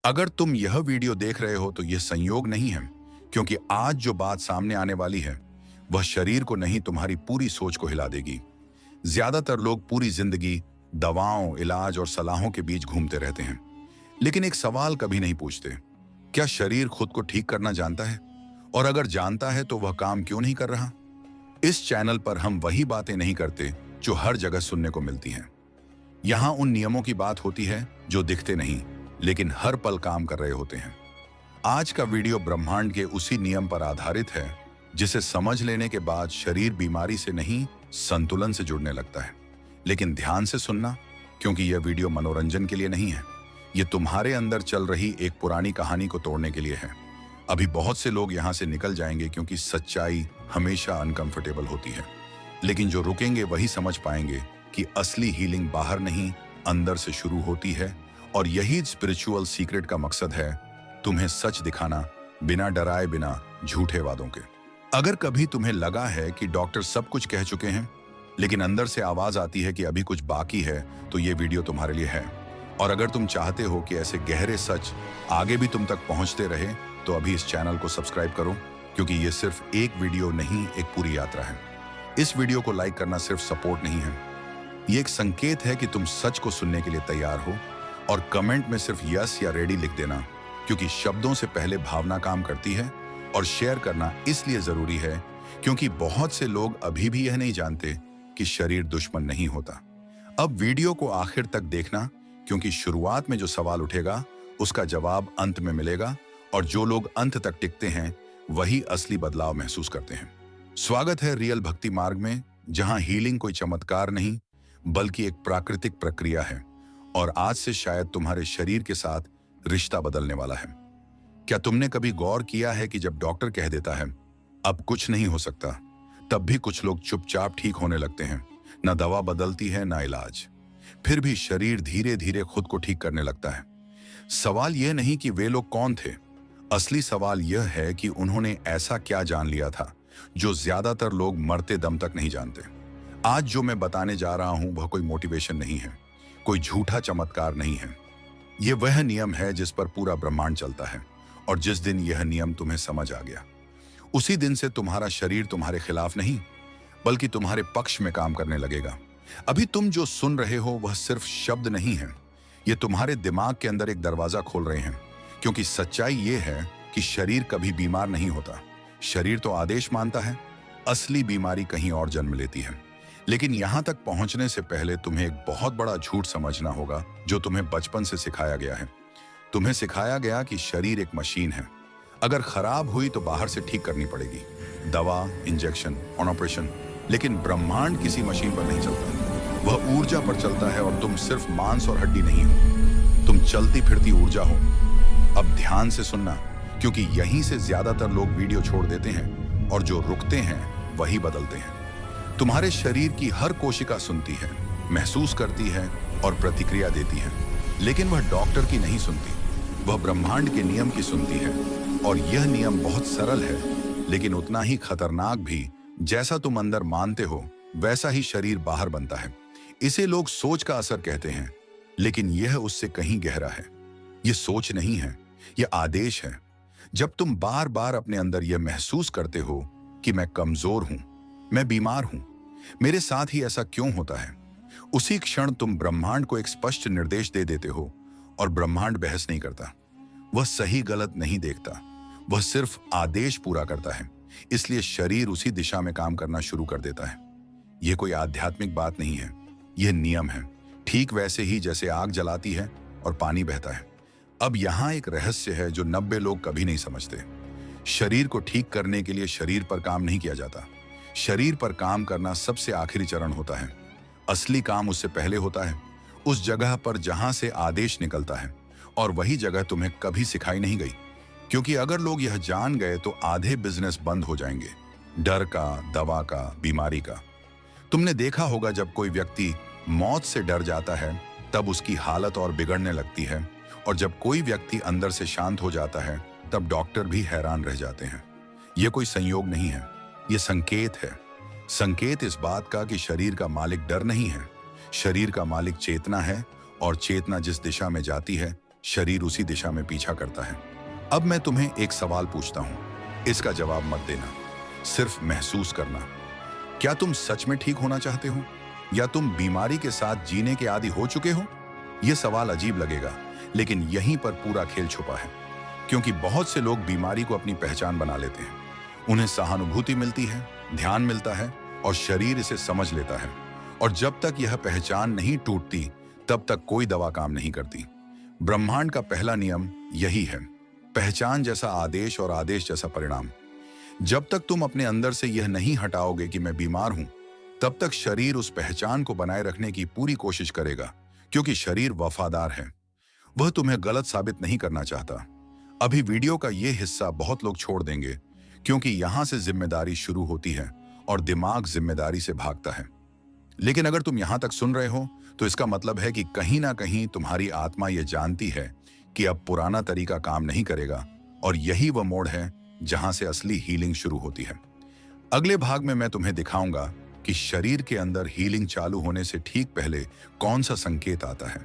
अगर तुम यह वीडियो देख रहे हो तो यह संयोग नहीं है, क्योंकि आज जो बात सामने आने वाली है वह शरीर को नहीं तुम्हारी पूरी सोच को हिला देगी। ज्यादातर लोग पूरी जिंदगी दवाओं, इलाज और सलाहों के बीच घूमते रहते हैं, लेकिन एक सवाल कभी नहीं पूछते, क्या शरीर खुद को ठीक करना जानता है? और अगर जानता है तो वह काम क्यों नहीं कर रहा? इस चैनल पर हम वही बातें नहीं करते जो हर जगह सुनने को मिलती हैं। यहाँ उन नियमों की बात होती है जो दिखते नहीं लेकिन हर पल काम कर रहे होते हैं। आज का वीडियो ब्रह्मांड के उसी नियम पर आधारित है जिसे समझ लेने के बाद शरीर बीमारी से नहीं, संतुलन से जुड़ने लगता है। लेकिन ध्यान से सुनना, क्योंकि यह वीडियो मनोरंजन के लिए नहीं है, यह तुम्हारे अंदर चल रही एक पुरानी कहानी को तोड़ने के लिए है। अभी बहुत से लोग यहाँ से निकल जाएंगे क्योंकि सच्चाई हमेशा अनकंफर्टेबल होती है, लेकिन जो रुकेंगे वही समझ पाएंगे कि असली हीलिंग बाहर नहीं, अंदर से शुरू होती है। और यही स्पिरिचुअल सीक्रेट का मकसद है, तुम्हें सच दिखाना, बिना डराए, बिना झूठे वादों के। अगर कभी तुम्हें लगा है कि डॉक्टर सब कुछ कह चुके हैं, लेकिन अंदर से आवाज आती है कि अभी कुछ बाकी है, तो ये वीडियो तुम्हारे लिए है। और अगर तुम चाहते हो कि ऐसे गहरे सच आगे भी तुम तक पहुंचते रहे, तो अभी इस चैनल को सब्सक्राइब करो, क्योंकि ये सिर्फ एक वीडियो नहीं, एक पूरी यात्रा है। इस वीडियो को लाइक करना सिर्फ सपोर्ट नहीं है, ये एक संकेत है कि तुम सच को सुनने के लिए तैयार हो। और कमेंट में सिर्फ यस या रेडी लिख देना, क्योंकि शब्दों से पहले भावना काम करती है। और शेयर करना इसलिए जरूरी है क्योंकि बहुत से लोग अभी भी यह नहीं जानते कि शरीर दुश्मन नहीं होता। अब वीडियो को आखिर तक देखना, क्योंकि शुरुआत में जो सवाल उठेगा उसका जवाब अंत में मिलेगा, और जो लोग अंत तक टिकते हैं वही असली बदलाव महसूस करते हैं। स्वागत है रियल भक्ति मार्ग में, जहां हीलिंग कोई चमत्कार नहीं बल्कि एक प्राकृतिक प्रक्रिया है। और आज से शायद तुम्हारे शरीर के साथ रिश्ता बदलने वाला है। क्या तुमने कभी गौर किया है कि जब डॉक्टर कह देता है अब कुछ नहीं हो सकता, तब भी कुछ लोग चुपचाप ठीक होने लगते हैं। ना दवा बदलती है, ना इलाज, फिर भी शरीर धीरे धीरे खुद को ठीक करने लगता है। सवाल यह नहीं कि वे लोग कौन थे, असली सवाल यह है कि उन्होंने ऐसा क्या जान लिया था जो ज्यादातर लोग मरते दम तक नहीं जानते। आज जो मैं बताने जा रहा हूं वह कोई मोटिवेशन नहीं है, कोई झूठा चमत्कार नहीं है। यह वह नियम है जिस पर पूरा ब्रह्मांड चलता है। और जिस दिन यह नियम तुम्हें समझ आ गया, उसी दिन से तुम्हारा शरीर तुम्हारे खिलाफ नहीं बल्कि तुम्हारे पक्ष में काम करने लगेगा। अभी तुम जो सुन रहे हो वह सिर्फ शब्द नहीं है, ये तुम्हारे दिमाग के अंदर एक दरवाजा खोल रहे हैं। क्योंकि सच्चाई ये है कि शरीर कभी बीमार नहीं होता, शरीर तो आदेश मानता है। असली बीमारी कहीं और जन्म लेती है। लेकिन यहां तक पहुंचने से पहले तुम्हें एक बहुत बड़ा झूठ समझना होगा जो तुम्हें बचपन से सिखाया गया है। तुम्हें सिखाया गया कि शरीर एक मशीन है, अगर खराब हुई तो बाहर से ठीक करनी पड़ेगी, दवा, इंजेक्शन और ऑपरेशन। लेकिन ब्रह्मांड किसी मशीन पर नहीं चलता, वह ऊर्जा पर चलता है। और तुम सिर्फ मांस और हड्डी नहीं हो, तुम चलती फिरती ऊर्जा हो। अब ध्यान से सुनना, क्योंकि यहीं से ज्यादातर लोग वीडियो छोड़ देते हैं और जो रुकते हैं वही बदलते हैं। तुम्हारे शरीर की हर कोशिका सुनती है, महसूस करती है और प्रतिक्रिया देती है, लेकिन वह डॉक्टर की नहीं सुनती, वह ब्रह्मांड के नियम की सुनती है। और यह नियम बहुत सरल है, लेकिन उतना ही खतरनाक भी। जैसा तुम अंदर मानते हो वैसा ही शरीर बाहर बनता है। इसे लोग सोच का असर कहते हैं, लेकिन यह उससे कहीं गहरा है। यह सोच नहीं है, यह आदेश है। जब तुम बार बार अपने अंदर यह महसूस करते हो कि मैं कमजोर हूं, मैं बीमार हूं, मेरे साथ ही ऐसा क्यों होता है, उसी क्षण तुम ब्रह्मांड को एक स्पष्ट निर्देश दे देते हो। और ब्रह्मांड बहस नहीं करता, वह सही गलत नहीं देखता, वह सिर्फ आदेश पूरा करता है। इसलिए शरीर उसी दिशा में काम करना शुरू कर देता है। यह कोई आध्यात्मिक बात नहीं है, यह नियम है, ठीक वैसे ही जैसे आग जलाती है और पानी बहता है। अब यहां एक रहस्य है जो 90 लोग कभी नहीं समझते। शरीर को ठीक करने के लिए शरीर पर काम नहीं किया जाता, शरीर पर काम करना सबसे आखिरी चरण होता है। असली काम उससे पहले होता है, उस जगह पर जहां से आदेश निकलता है। और वही जगह तुम्हें कभी सिखाई नहीं गई, क्योंकि अगर लोग यह जान गए तो आधे बिजनेस बंद हो जाएंगे, डर का, दवा का, बीमारी का। तुमने देखा होगा जब कोई व्यक्ति मौत से डर जाता है तब उसकी हालत और बिगड़ने लगती है, और जब कोई व्यक्ति अंदर से शांत हो जाता है तब डॉक्टर भी हैरान रह जाते हैं। यह कोई संयोग नहीं है, यह संकेत है। संकेत इस बात का कि शरीर का मालिक डर नहीं है, शरीर का मालिक चेतना है। और चेतना जिस दिशा में जाती है शरीर उसी दिशा में पीछा करता है। अब मैं तुम्हें एक सवाल पूछता हूं, इसका जवाब मत देना, सिर्फ महसूस करना। क्या तुम सच में ठीक होना चाहते हो या तुम बीमारी के साथ जीने के आदी हो चुके हो? यह सवाल अजीब लगेगा, लेकिन यहीं पर पूरा खेल छुपा है। क्योंकि बहुत से लोग बीमारी को अपनी पहचान बना लेते हैं। उन्हें सहानुभूति मिलती है, ध्यान मिलता है और शरीर इसे समझ लेता है। और जब तक यह पहचान नहीं टूटती, तब तक कोई दवा काम नहीं करती। ब्रह्मांड का पहला नियम यही है, पहचान जैसा आदेश और आदेश जैसा परिणाम। जब तक तुम अपने अंदर से यह नहीं हटाओगे कि मैं बीमार हूं, तब तक शरीर उस पहचान को बनाए रखने की पूरी कोशिश करेगा। क्योंकि शरीर वफादार है, वह तुम्हें गलत साबित नहीं करना चाहता। अभी वीडियो का यह हिस्सा बहुत लोग छोड़ देंगे, क्योंकि यहां से जिम्मेदारी शुरू होती है और दिमाग जिम्मेदारी से भागता है। लेकिन अगर तुम यहां तक सुन रहे हो, तो इसका मतलब है कि कहीं ना कहीं तुम्हारी आत्मा यह जानती है कि अब पुराना तरीका काम नहीं करेगा, और यही वह मोड़ है जहां से असली हीलिंग शुरू होती है। अगले भाग में मैं तुम्हें दिखाऊंगा कि शरीर के अंदर हीलिंग चालू होने से ठीक पहले कौन सा संकेत आता है।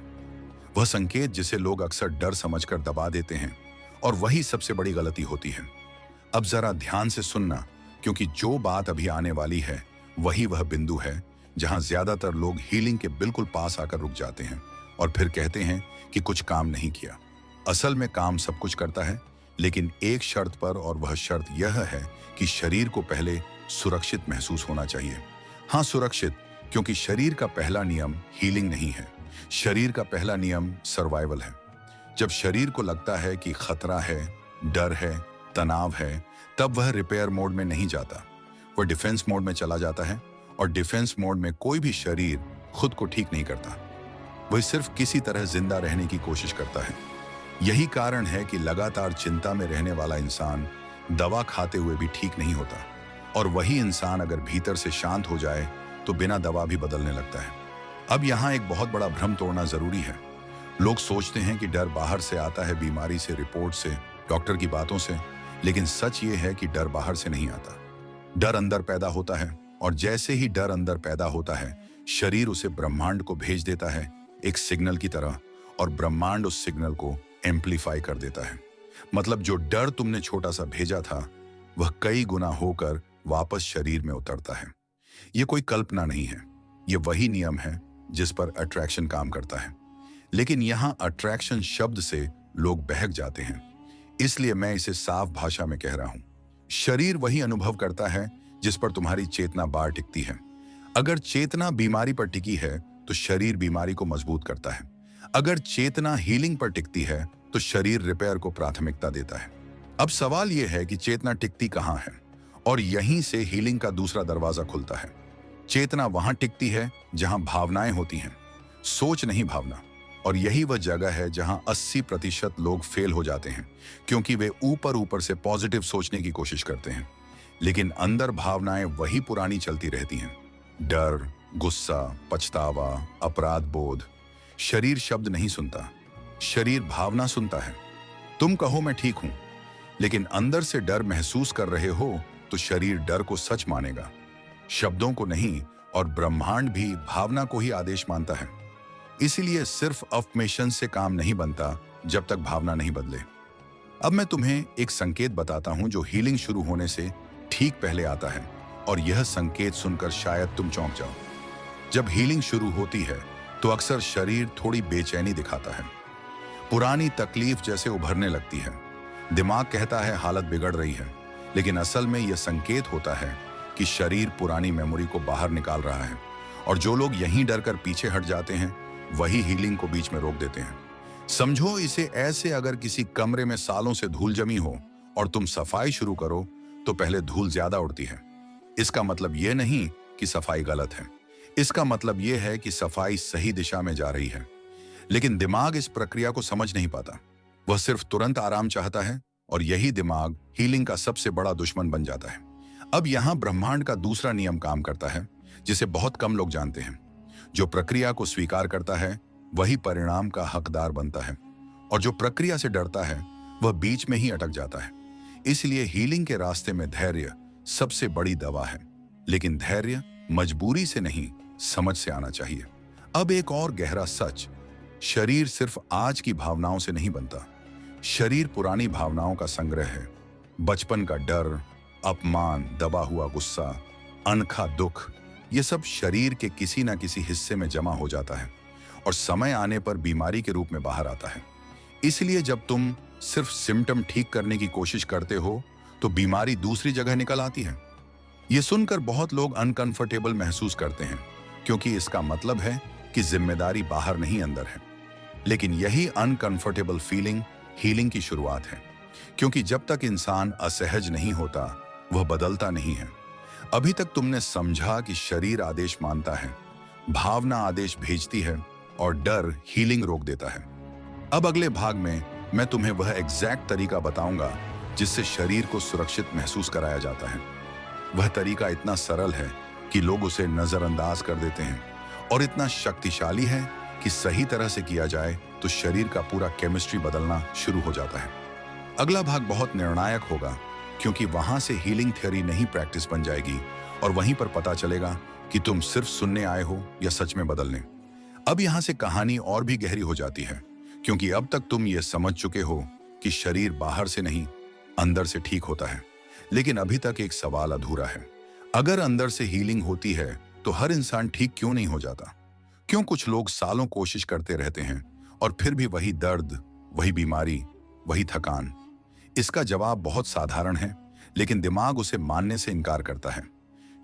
वह संकेत जिसे लोग अक्सर डर समझकर दबा देते हैं, और वही सबसे बड़ी गलती होती है। अब जरा ध्यान से सुनना, क्योंकि जो बात अभी आने वाली है वही वह बिंदु है जहां ज्यादातर लोग हीलिंग के बिल्कुल पास आकर रुक जाते हैं और फिर कहते हैं कि कुछ काम नहीं किया। असल में काम सब कुछ करता है, लेकिन एक शर्त पर, और वह शर्त यह है कि शरीर को पहले सुरक्षित महसूस होना चाहिए। हाँ, सुरक्षित, क्योंकि शरीर का पहला नियम हीलिंग नहीं है। शरीर का पहला नियम सर्वाइवल है। जब शरीर को लगता है कि खतरा है, डर है, तनाव है, तब वह रिपेयर मोड में नहीं जाता, वह डिफेंस मोड में चला जाता है। और डिफेंस मोड में कोई भी शरीर खुद को ठीक नहीं करता, वह सिर्फ किसी तरह जिंदा रहने की कोशिश करता है। यही कारण है कि लगातार चिंता में रहने वाला इंसान दवा खाते हुए भी ठीक नहीं होता, और वही इंसान अगर भीतर से शांत हो जाए तो बिना दवा भी बदलने लगता है। अब यहाँ एक बहुत बड़ा भ्रम तोड़ना जरूरी है। लोग सोचते हैं कि डर बाहर से आता है, बीमारी से, रिपोर्ट से, डॉक्टर की बातों से, लेकिन सच ये है कि डर बाहर से नहीं आता। डर अंदर पैदा होता है, और जैसे ही डर अंदर पैदा होता है, शरीर उसे ब्रह्मांड को भेज देता है एक सिग्नल की तरह, और ब्रह्मांड उस सिग्नल को एम्पलीफाई कर देता है। मतलब जो डर तुमने छोटा सा भेजा था, वह कई गुना होकर वापस शरीर में उतरता है। यह कोई कल्पना नहीं है, यह वही नियम है जिस पर अट्रैक्शन काम करता है। लेकिन यहां अट्रैक्शन शब्द से लोग बहक जाते हैं, इसलिए मैं इसे साफ भाषा में कह रहा हूं। शरीर वही अनुभव करता है जिस पर तुम्हारी चेतना बार टिकती है। अगर चेतना बीमारी पर टिकी है तो शरीर बीमारी को मजबूत करता है। अगर चेतना हीलिंग पर टिकती है तो शरीर रिपेयर को प्राथमिकता देता है। अब सवाल यह है कि चेतना टिकती कहां है, और यहीं से हीलिंग का दूसरा दरवाजा खुलता है। चेतना वहां टिकती है जहां भावनाएं होती हैं, सोच नहीं भावना। और यही वह जगह है जहां 80% लोग फेल हो जाते हैं, क्योंकि वे ऊपर ऊपर से पॉजिटिव सोचने की कोशिश करते हैं, लेकिन अंदर भावनाएं वही पुरानी चलती रहती हैं। डर, गुस्सा, पछतावा, अपराध बोध। शरीर शब्द नहीं सुनता, शरीर भावना सुनता है। तुम कहो मैं ठीक हूं, लेकिन अंदर से डर महसूस कर रहे हो तो शरीर डर को सच मानेगा, शब्दों को नहीं। और ब्रह्मांड भी भावना को ही आदेश मानता है। इसीलिए सिर्फ अफर्मेशन से काम नहीं बनता जब तक भावना नहीं बदले। अब मैं तुम्हें एक संकेत बताता हूं जो हीलिंग शुरू होने से ठीक पहले आता है, और यह संकेत सुनकर शायद तुम चौंक जाओ। जब हीलिंग शुरू होती है तो अक्सर शरीर थोड़ी बेचैनी दिखाता है, पुरानी तकलीफ जैसे उभरने लगती है। दिमाग कहता है हालत बिगड़ रही है, लेकिन असल में यह संकेत होता है कि शरीर पुरानी मेमोरी को बाहर निकाल रहा है। और जो लोग यहीं डर कर पीछे हट जाते हैं, वही हीलिंग को बीच में रोक देते हैं। समझो इसे ऐसे, अगर किसी कमरे में सालों से धूल जमी हो और तुम सफाई शुरू करो तो पहले धूल ज्यादा उड़ती है। इसका मतलब यह नहीं कि सफाई गलत है, इसका मतलब यह है कि सफाई सही दिशा में जा रही है। लेकिन दिमाग इस प्रक्रिया को समझ नहीं पाता, वह सिर्फ तुरंत आराम चाहता है, और यही दिमाग हीलिंग का सबसे बड़ा दुश्मन बन जाता है। अब यहां ब्रह्मांड का दूसरा नियम काम करता है, जिसे बहुत कम लोग जानते हैं। जो प्रक्रिया को स्वीकार करता है वही परिणाम का हकदार बनता है, और जो प्रक्रिया से डरता है वह बीच में ही अटक जाता है। इसलिए हीलिंग के रास्ते में धैर्य सबसे बड़ी दवा है, लेकिन धैर्य मजबूरी से नहीं, समझ से आना चाहिए। अब एक और गहरा सच, शरीर सिर्फ आज की भावनाओं से नहीं बनता। शरीर पुरानी भावनाओं का संग्रह है। बचपन का डर, अपमान, दबा हुआ गुस्सा, अनखा दुख, ये सब शरीर के किसी न किसी हिस्से में जमा हो जाता है और समय आने पर बीमारी के रूप में बाहर आता है। इसलिए जब तुम सिर्फ सिम्टम ठीक करने की कोशिश करते हो तो बीमारी दूसरी जगह निकल आती है। ये सुनकर बहुत लोग अनकंफर्टेबल महसूस करते हैं, क्योंकि इसका मतलब है कि जिम्मेदारी बाहर नहीं अंदर है। लेकिन यही अनकंफर्टेबल फीलिंग हीलिंग की शुरुआत है, क्योंकि जब तक इंसान असहज नहीं होता वह बदलता नहीं है। अभी तक तुमने समझा कि शरीर आदेश मानता है, भावना आदेश भेजती है और डर हीलिंग रोक देता है। अब अगले भाग में मैं तुम्हें वह एग्जैक्ट तरीका बताऊंगा जिससे शरीर को सुरक्षित महसूस कराया जाता है। वह तरीका इतना सरल है कि लोग उसे नजरअंदाज कर देते हैं और इतना शक्तिशाली है कि सही तरह से किया जाए तो शरीर का पूरा केमिस्ट्री बदलना शुरू हो जाता है। अगला भाग बहुत निर्णायक होगा, क्योंकि वहां से हीलिंग थ्योरी नहीं प्रैक्टिस बन जाएगी और वहीं पर पता चलेगा कि तुम सिर्फ सुनने आए हो या सच में बदलने। अब यहां से कहानी और भी गहरी हो जाती है, क्योंकि अब तक तुम ये समझ चुके हो कि शरीर बाहर से नहीं अंदर से ठीक होता है। लेकिन अभी तक एक सवाल अधूरा है। अगर अंदर से हीलिंग होती है तो हर इंसान ठीक क्यों नहीं हो जाता? क्यों कुछ लोग सालों कोशिश करते रहते हैं और फिर भी वही दर्द, वही बीमारी, वही थकान? इसका जवाब बहुत साधारण है, लेकिन दिमाग उसे मानने से इनकार करता है।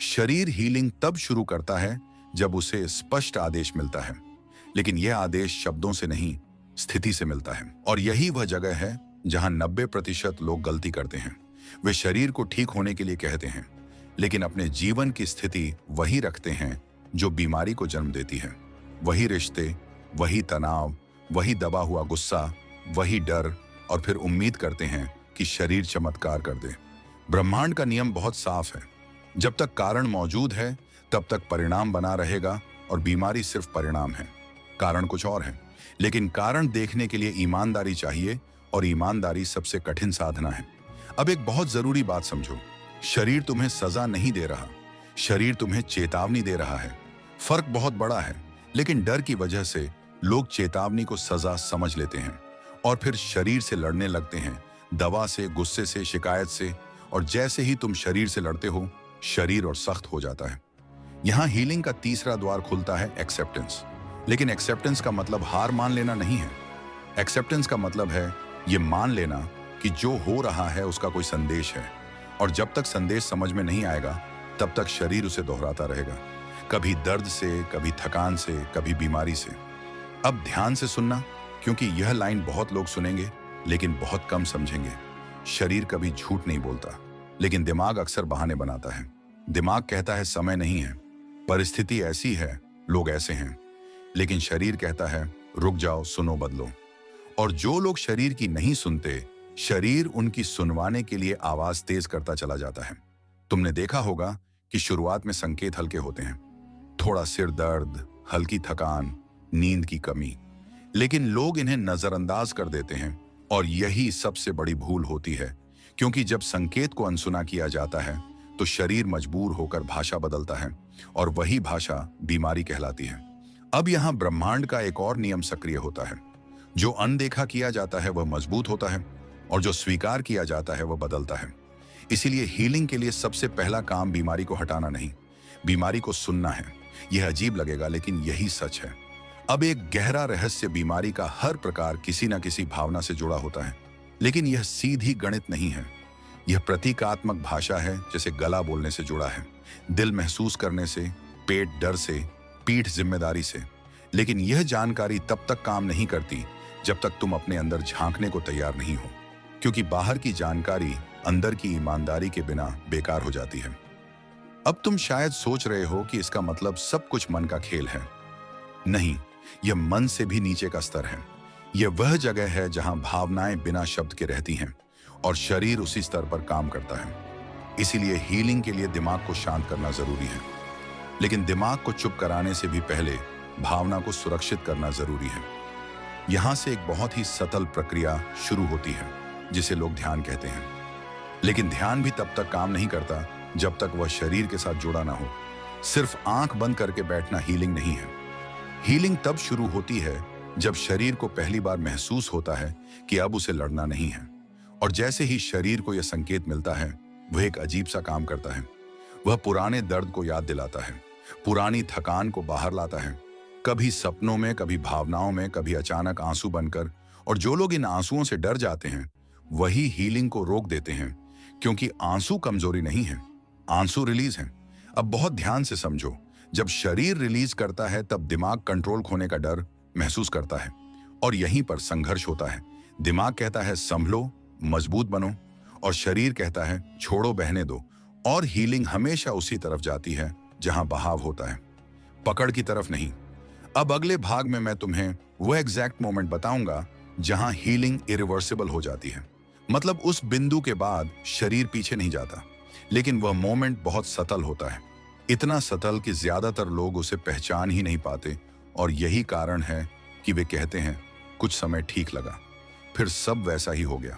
शरीर हीलिंग तब शुरू करता है जब उसे स्पष्ट आदेश मिलता है, लेकिन यह आदेश शब्दों से नहीं, स्थिति से मिलता है। और यही वह जगह है जहां 90% लोग गलती करते हैं। वे शरीर को ठीक होने के लिए कहते हैं, लेकिन अपने जीवन की स्थिति वही रखते हैं जो बीमारी को जन्म देती है। वही रिश्ते, वही तनाव, वही दबा हुआ गुस्सा, वही डर, और फिर उम्मीद करते हैं कि शरीर चमत्कार कर दे। ब्रह्मांड का नियम बहुत साफ है। जब तक कारण मौजूद है तब तक परिणाम बना रहेगा, और बीमारी सिर्फ परिणाम है, कारण कुछ और है। लेकिन कारण देखने के लिए ईमानदारी चाहिए, और ईमानदारी सबसे कठिन साधना है। अब एक बहुत जरूरी बात समझो, शरीर तुम्हें सजा नहीं दे रहा, शरीर तुम्हें चेतावनी दे रहा है। फर्क बहुत बड़ा है, लेकिन डर की वजह से लोग चेतावनी को सजा समझ लेते हैं और फिर शरीर से लड़ने लगते हैं, दवा से, गुस्से से, शिकायत से। और जैसे ही तुम शरीर से लड़ते हो, शरीर और सख्त हो जाता है। यहां हीलिंग का तीसरा द्वार खुलता है, एक्सेप्टेंस। लेकिन एक्सेप्टेंस का मतलब हार मान लेना नहीं है। एक्सेप्टेंस का मतलब है ये मान लेना कि जो हो रहा है उसका कोई संदेश है, और जब तक संदेश समझ में नहीं आएगा तब तक शरीर उसे दोहराता रहेगा, कभी दर्द से, कभी थकान से, कभी बीमारी से। अब ध्यान से सुनना, क्योंकि यह लाइन बहुत लोग सुनेंगे लेकिन बहुत कम समझेंगे। शरीर कभी झूठ नहीं बोलता, लेकिन दिमाग अक्सर बहाने बनाता है। दिमाग कहता है समय नहीं है, परिस्थिति ऐसी है, लोग ऐसे हैं। लेकिन शरीर कहता है रुक जाओ, सुनो, बदलो। और जो लोग शरीर की नहीं सुनते, शरीर उनकी सुनवाने के लिए आवाज तेज करता चला जाता है। तुमने देखा होगा कि शुरुआत में संकेत हल्के होते हैं, थोड़ा सिर दर्द, हल्की थकान, नींद की कमी, लेकिन लोग इन्हें नजरअंदाज कर देते हैं। और यही सबसे बड़ी भूल होती है, क्योंकि जब संकेत को अनसुना किया जाता है तो शरीर मजबूर होकर भाषा बदलता है, और वही भाषा बीमारी कहलाती है। अब यहां ब्रह्मांड का एक और नियम सक्रिय होता है। जो अनदेखा किया जाता है वह मजबूत होता है, और जो स्वीकार किया जाता है वह बदलता है। इसीलिए हीलिंग के लिए सबसे पहला काम बीमारी को हटाना नहीं, बीमारी को सुनना है। यह अजीब लगेगा, लेकिन यही सच है। अब एक गहरा रहस्य, बीमारी का हर प्रकार किसी न किसी भावना से जुड़ा होता है, लेकिन यह सीधी गणित नहीं है। यह प्रतीकात्मक भाषा है, जैसे गला बोलने से जुड़ा है, दिल महसूस करने से, पेट डर से, पीठ जिम्मेदारी से। लेकिन यह जानकारी तब तक काम नहीं करती जब तक तुम अपने अंदर झांकने को तैयार नहीं हो, क्योंकि बाहर की जानकारी अंदर की ईमानदारी के बिना बेकार हो जाती है। अब तुम शायद सोच रहे हो कि इसका मतलब सब कुछ मन का खेल है। नहीं, यह मन से भी नीचे का स्तर है। यह वह जगह है जहां भावनाएं बिना शब्द के रहती हैं और शरीर उसी स्तर पर काम करता है। इसीलिए हीलिंग के लिए दिमाग को शांत करना जरूरी है, लेकिन दिमाग को चुप कराने से भी पहले भावना को सुरक्षित करना जरूरी है। यहां से एक बहुत ही सतल प्रक्रिया शुरू होती है, जिसे लोग ध्यान कहते हैं। लेकिन ध्यान भी तब तक काम नहीं करता जब तक वह शरीर के साथ जुड़ा ना हो। सिर्फ आंख बंद करके बैठना हीलिंग नहीं है। हीलिंग तब शुरू होती है जब शरीर को पहली बार महसूस होता है कि अब उसे लड़ना नहीं है, और जैसे ही शरीर को यह संकेत मिलता है, वह एक अजीब सा काम करता है। वह पुराने दर्द को याद दिलाता है, पुरानी थकान को बाहर लाता है, कभी सपनों में, कभी भावनाओं में, कभी अचानक आंसू बनकर। और जो लोग इन आंसुओं से डर जाते हैं वही हीलिंग को रोक देते हैं, क्योंकि आंसू कमजोरी नहीं है, आंसू रिलीज है। अब बहुत ध्यान से समझो, जब शरीर रिलीज करता है तब दिमाग कंट्रोल खोने का डर महसूस करता है, और यहीं पर संघर्ष होता है। दिमाग कहता है संभलो, मजबूत बनो, और शरीर कहता है छोड़ो, बहने दो। और हीलिंग हमेशा उसी तरफ जाती है जहां बहाव होता है, पकड़ की तरफ नहीं। अब अगले भाग में मैं तुम्हें वो एग्जैक्ट मोमेंट बताऊंगा जहां हीलिंग इरिवर्सिबल हो जाती है। मतलब उस बिंदु के बाद शरीर पीछे नहीं जाता, लेकिन वह मोमेंट बहुत सतल होता है, इतना सतल कि ज्यादातर लोग उसे पहचान ही नहीं पाते। और यही कारण है कि वे कहते हैं कुछ समय ठीक लगा, फिर सब वैसा ही हो गया।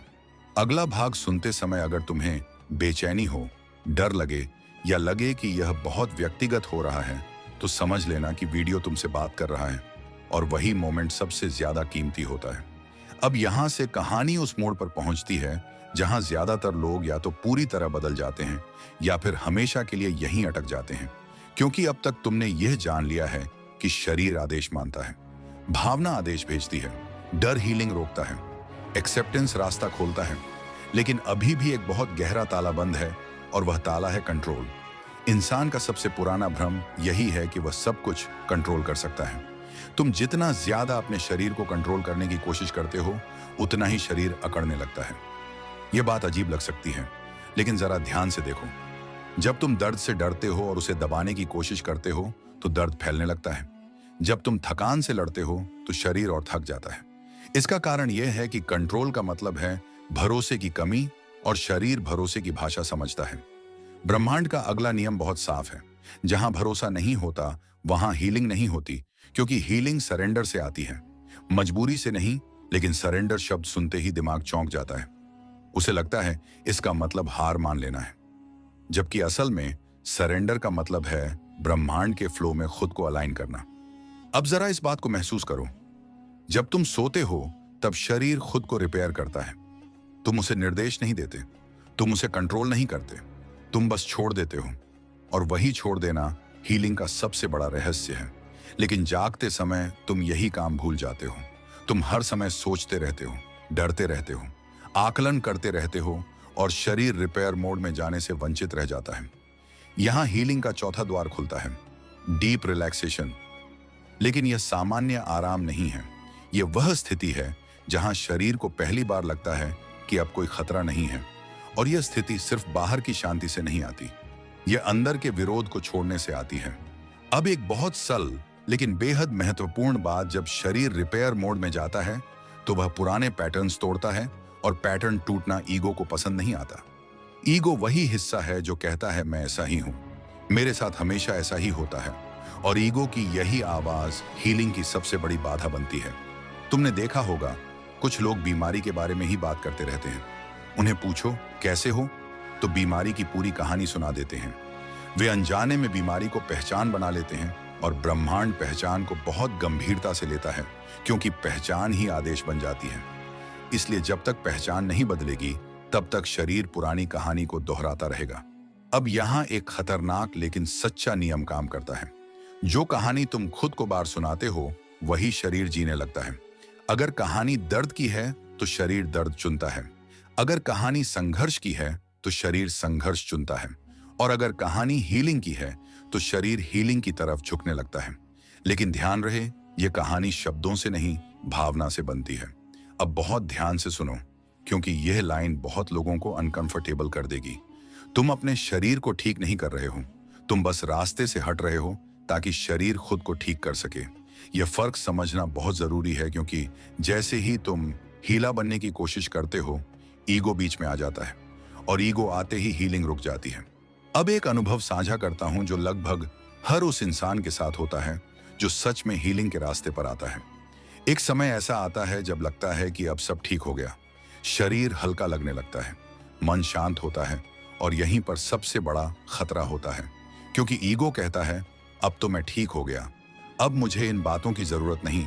अगला भाग सुनते समय अगर तुम्हें बेचैनी हो, डर लगे, या लगे कि यह बहुत व्यक्तिगत हो रहा है, तो समझ लेना कि वीडियो तुमसे बात कर रहा है, और वही मोमेंट सबसे ज्यादा कीमती होता है। अब यहां से कहानी उस मोड़ पर पहुंचती है जहां ज्यादातर लोग या तो पूरी तरह बदल जाते हैं या फिर हमेशा के लिए यहीं अटक जाते हैं, क्योंकि अब तक तुमने यह जान लिया है कि शरीर आदेश मानता है, भावना आदेश भेजती है, डर हीलिंग रोकता है, एक्सेप्टेंस रास्ता खोलता है। लेकिन अभी भी एक बहुत गहरा ताला बंद है, और वह ताला है कंट्रोल। इंसान का सबसे पुराना भ्रम यही है कि वह सब कुछ कंट्रोल कर सकता है। तुम जितना ज्यादा अपने शरीर को कंट्रोल करने की कोशिश करते हो, उतना ही शरीर अकड़ने लगता है। यह बात अजीब लग सकती है, लेकिन जरा ध्यान से देखो। जब तुम दर्द से डरते हो और उसे दबाने की कोशिश करते हो, तो दर्द फैलने लगता है। जब तुम थकान से लड़ते हो, तो शरीर और थक जाता है। इसका कारण यह है कि कंट्रोल का मतलब है भरोसे की कमी, और शरीर भरोसे की भाषा समझता है। ब्रह्मांड का अगला नियम बहुत साफ है, जहां भरोसा नहीं होता वहां हीलिंग नहीं होती, क्योंकि हीलिंग सरेंडर से आती है, मजबूरी से नहीं। लेकिन सरेंडर शब्द सुनते ही दिमाग चौंक जाता है, उसे लगता है इसका मतलब हार मान लेना है, जबकि असल में सरेंडर का मतलब है ब्रह्मांड के फ्लो में खुद को अलाइन करना। अब जरा इस बात को महसूस करो, जब तुम सोते हो तब शरीर खुद को रिपेयर करता है। तुम उसे निर्देश नहीं देते, तुम उसे कंट्रोल नहीं करते, तुम बस छोड़ देते हो। और वही छोड़ देना हीलिंग का सबसे बड़ा रहस्य है। लेकिन जागते समय तुम यही काम भूल जाते हो। तुम हर समय सोचते रहते हो, डरते रहते हो, आकलन करते रहते हो, और शरीर रिपेयर मोड में जाने से वंचित रह जाता है। यहां हीलिंग का चौथा द्वार खुलता है, डीप रिलैक्सेशन। लेकिन यह सामान्य आराम नहीं है, यह वह स्थिति है जहां शरीर को पहली बार लगता है कि अब कोई खतरा नहीं है। और यह स्थिति सिर्फ बाहर की शांति से नहीं आती, यह अंदर के विरोध को छोड़ने से आती है। अब एक बहुत सरल लेकिन बेहद महत्वपूर्ण बात, जब शरीर रिपेयर मोड में जाता है तो वह पुराने पैटर्न्स तोड़ता है, और पैटर्न टूटना ईगो को पसंद नहीं आता। ईगो वही हिस्सा है जो कहता है मैं ऐसा ही हूं, मेरे साथ हमेशा ऐसा ही होता है। और ईगो की यही आवाज हीलिंग की सबसे बड़ी बाधा बनती है। तुमने देखा होगा, कुछ लोग बीमारी के बारे में ही बात करते रहते हैं। उन्हें पूछो कैसे हो, तो बीमारी की पूरी कहानी सुना देते हैं। वे अनजाने में बीमारी को पहचान बना लेते हैं, और ब्रह्मांड पहचान को बहुत गंभीरता से लेता है, क्योंकि पहचान ही आदेश बन जाती है। इसलिए जब तक पहचान नहीं बदलेगी, तब तक शरीर पुरानी कहानी को दोहराता रहेगा। अब यहां एक खतरनाक लेकिन सच्चा नियम काम करता है। जो कहानी तुम खुद को बार सुनाते हो, वही शरीर जीने लगता है। अगर कहानी दर्द की है तो शरीर दर्द चुनता है, अगर कहानी संघर्ष की है तो शरीर संघर्ष चुनता है, और अगर कहानी हीलिंग की है तो शरीर हीलिंग की तरफ झुकने लगता है। लेकिन ध्यान रहे, यह कहानी शब्दों से नहीं, भावना से बनती है। अब बहुत ध्यान से सुनो, क्योंकि यह लाइन बहुत लोगों को अनकंफर्टेबल कर देगी। तुम अपने शरीर को ठीक नहीं कर रहे हो, तुम बस रास्ते से हट रहे हो ताकि शरीर खुद को ठीक कर सके। यह फर्क समझना बहुत जरूरी है, क्योंकि जैसे ही तुम हीला बनने की कोशिश करते हो, ईगो बीच में आ जाता है, और ईगो आते ही हीलिंग रुक जाती है। अब एक अनुभव साझा करता हूं जो लगभग हर उस इंसान के साथ होता है जो सच में हीलिंग के रास्ते पर आता है। एक समय ऐसा आता है जब लगता है कि अब सब ठीक हो गया, शरीर हल्का लगने लगता है, मन शांत होता है, और यहीं पर सबसे बड़ा खतरा होता है, क्योंकि ईगो कहता है अब तो मैं ठीक हो गया, अब मुझे इन बातों की जरूरत नहीं,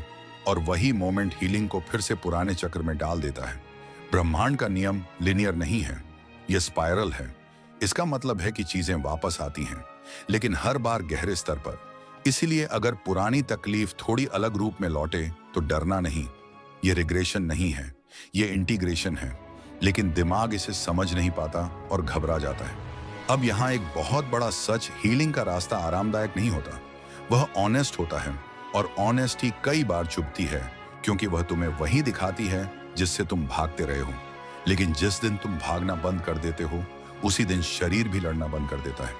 और वही मोमेंट हीलिंग को फिर से पुराने चक्र में डाल देता है। ब्रह्मांड का नियम लिनियर नहीं है, यह स्पाइरल है। इसका मतलब है कि चीजें वापस आती हैं, लेकिन हर बार गहरे स्तर पर। इसीलिए अगर पुरानी तकलीफ थोड़ी अलग रूप में लौटे तो डरना नहीं। यह रिग्रेशन नहीं है, यह इंटीग्रेशन है। लेकिन दिमाग इसे समझ नहीं पाता और घबरा जाता है। अब यहाँ एक बहुत बड़ा सच, हीलिंग का रास्ता आरामदायक नहीं होता, वह ऑनेस्ट होता है। और ऑनेस्टी कई बार चुभती है, क्योंकि वह तुम्हें वही दिखाती है जिससे तुम भागते रहे हो। लेकिन जिस दिन तुम भागना बंद कर देते हो, उसी दिन शरीर भी लड़ना बंद कर देता है।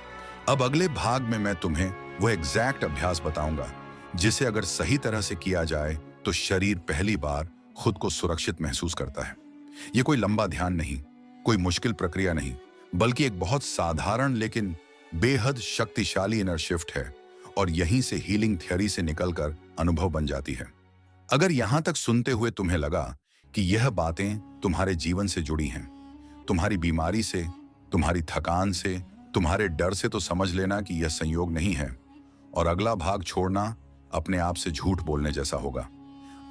अब अगले भाग में मैं तुम्हें वो एग्जैक्ट अभ्यास बताऊंगा जिसे अगर सही तरह से किया जाए तो शरीर पहली बार खुद को सुरक्षित महसूस करता है। ये कोई लंबा ध्यान नहीं, कोई मुश्किल प्रक्रिया नहीं, बल्कि एक बहुत साधारण लेकिन बेहद शक्तिशाली इनर शिफ्ट है। और यहीं से हीलिंग थ्योरी से निकलकर अनुभव बन जाती है। अगर यहां तक सुनते हुए तुम्हें लगा कि यह बातें तुम्हारे जीवन से जुड़ी हैं, तुम्हारी बीमारी से, तुम्हारी थकान से, तुम्हारे डर से, तो समझ लेना कि यह संयोग नहीं है। और अगला भाग छोड़ना अपने आप से झूठ बोलने जैसा होगा।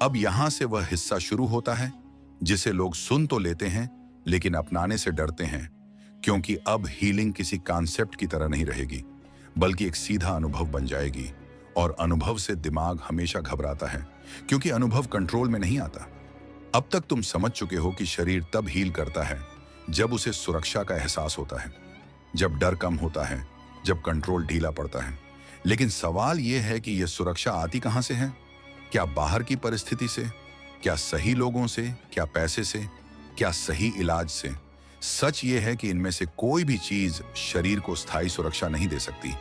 अब यहां से वह हिस्सा शुरू होता है जिसे लोग सुन तो लेते हैं लेकिन अपनाने से डरते हैं, क्योंकि अब हीलिंग किसी कॉन्सेप्ट की तरह नहीं रहेगी, बल्कि एक सीधा अनुभव बन जाएगी। और अनुभव से दिमाग हमेशा घबराता है, क्योंकि अनुभव कंट्रोल में नहीं आता। अब तक तुम समझ चुके हो कि शरीर तब हील करता है जब उसे सुरक्षा का एहसास होता है, जब डर कम होता है, जब कंट्रोल ढीला पड़ता है। लेकिन सवाल यह है कि यह सुरक्षा आती कहां से है? क्या बाहर की परिस्थिति से? क्या सही लोगों से? क्या पैसे से? क्या सही इलाज से? सच यह है कि इनमें से कोई भी चीज शरीर को स्थायी सुरक्षा नहीं दे सकती।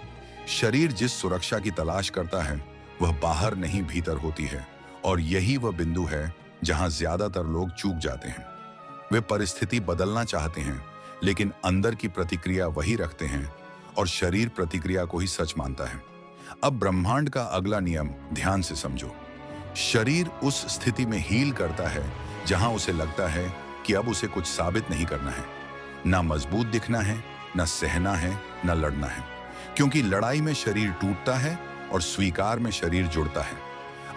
शरीर जिस सुरक्षा की तलाश करता है वह बाहर नहीं, भीतर होती है। और यही वह बिंदु है जहां ज्यादातर लोग चूक जाते हैं। वे परिस्थिति बदलना चाहते हैं, लेकिन अंदर की प्रतिक्रिया वही रखते हैं और शरीर प्रतिक्रिया को ही सच मानता है। अब ब्रह्मांड का अगला नियम ध्यान से समझो। शरीर उस स्थिति में हील करता है जहां उसे लगता है कि अब उसे कुछ साबित नहीं करना है, ना मजबूत दिखना है, ना सहना है, ना लड़ना है। क्योंकि लड़ाई में शरीर टूटता है और स्वीकार में शरीर जुड़ता है।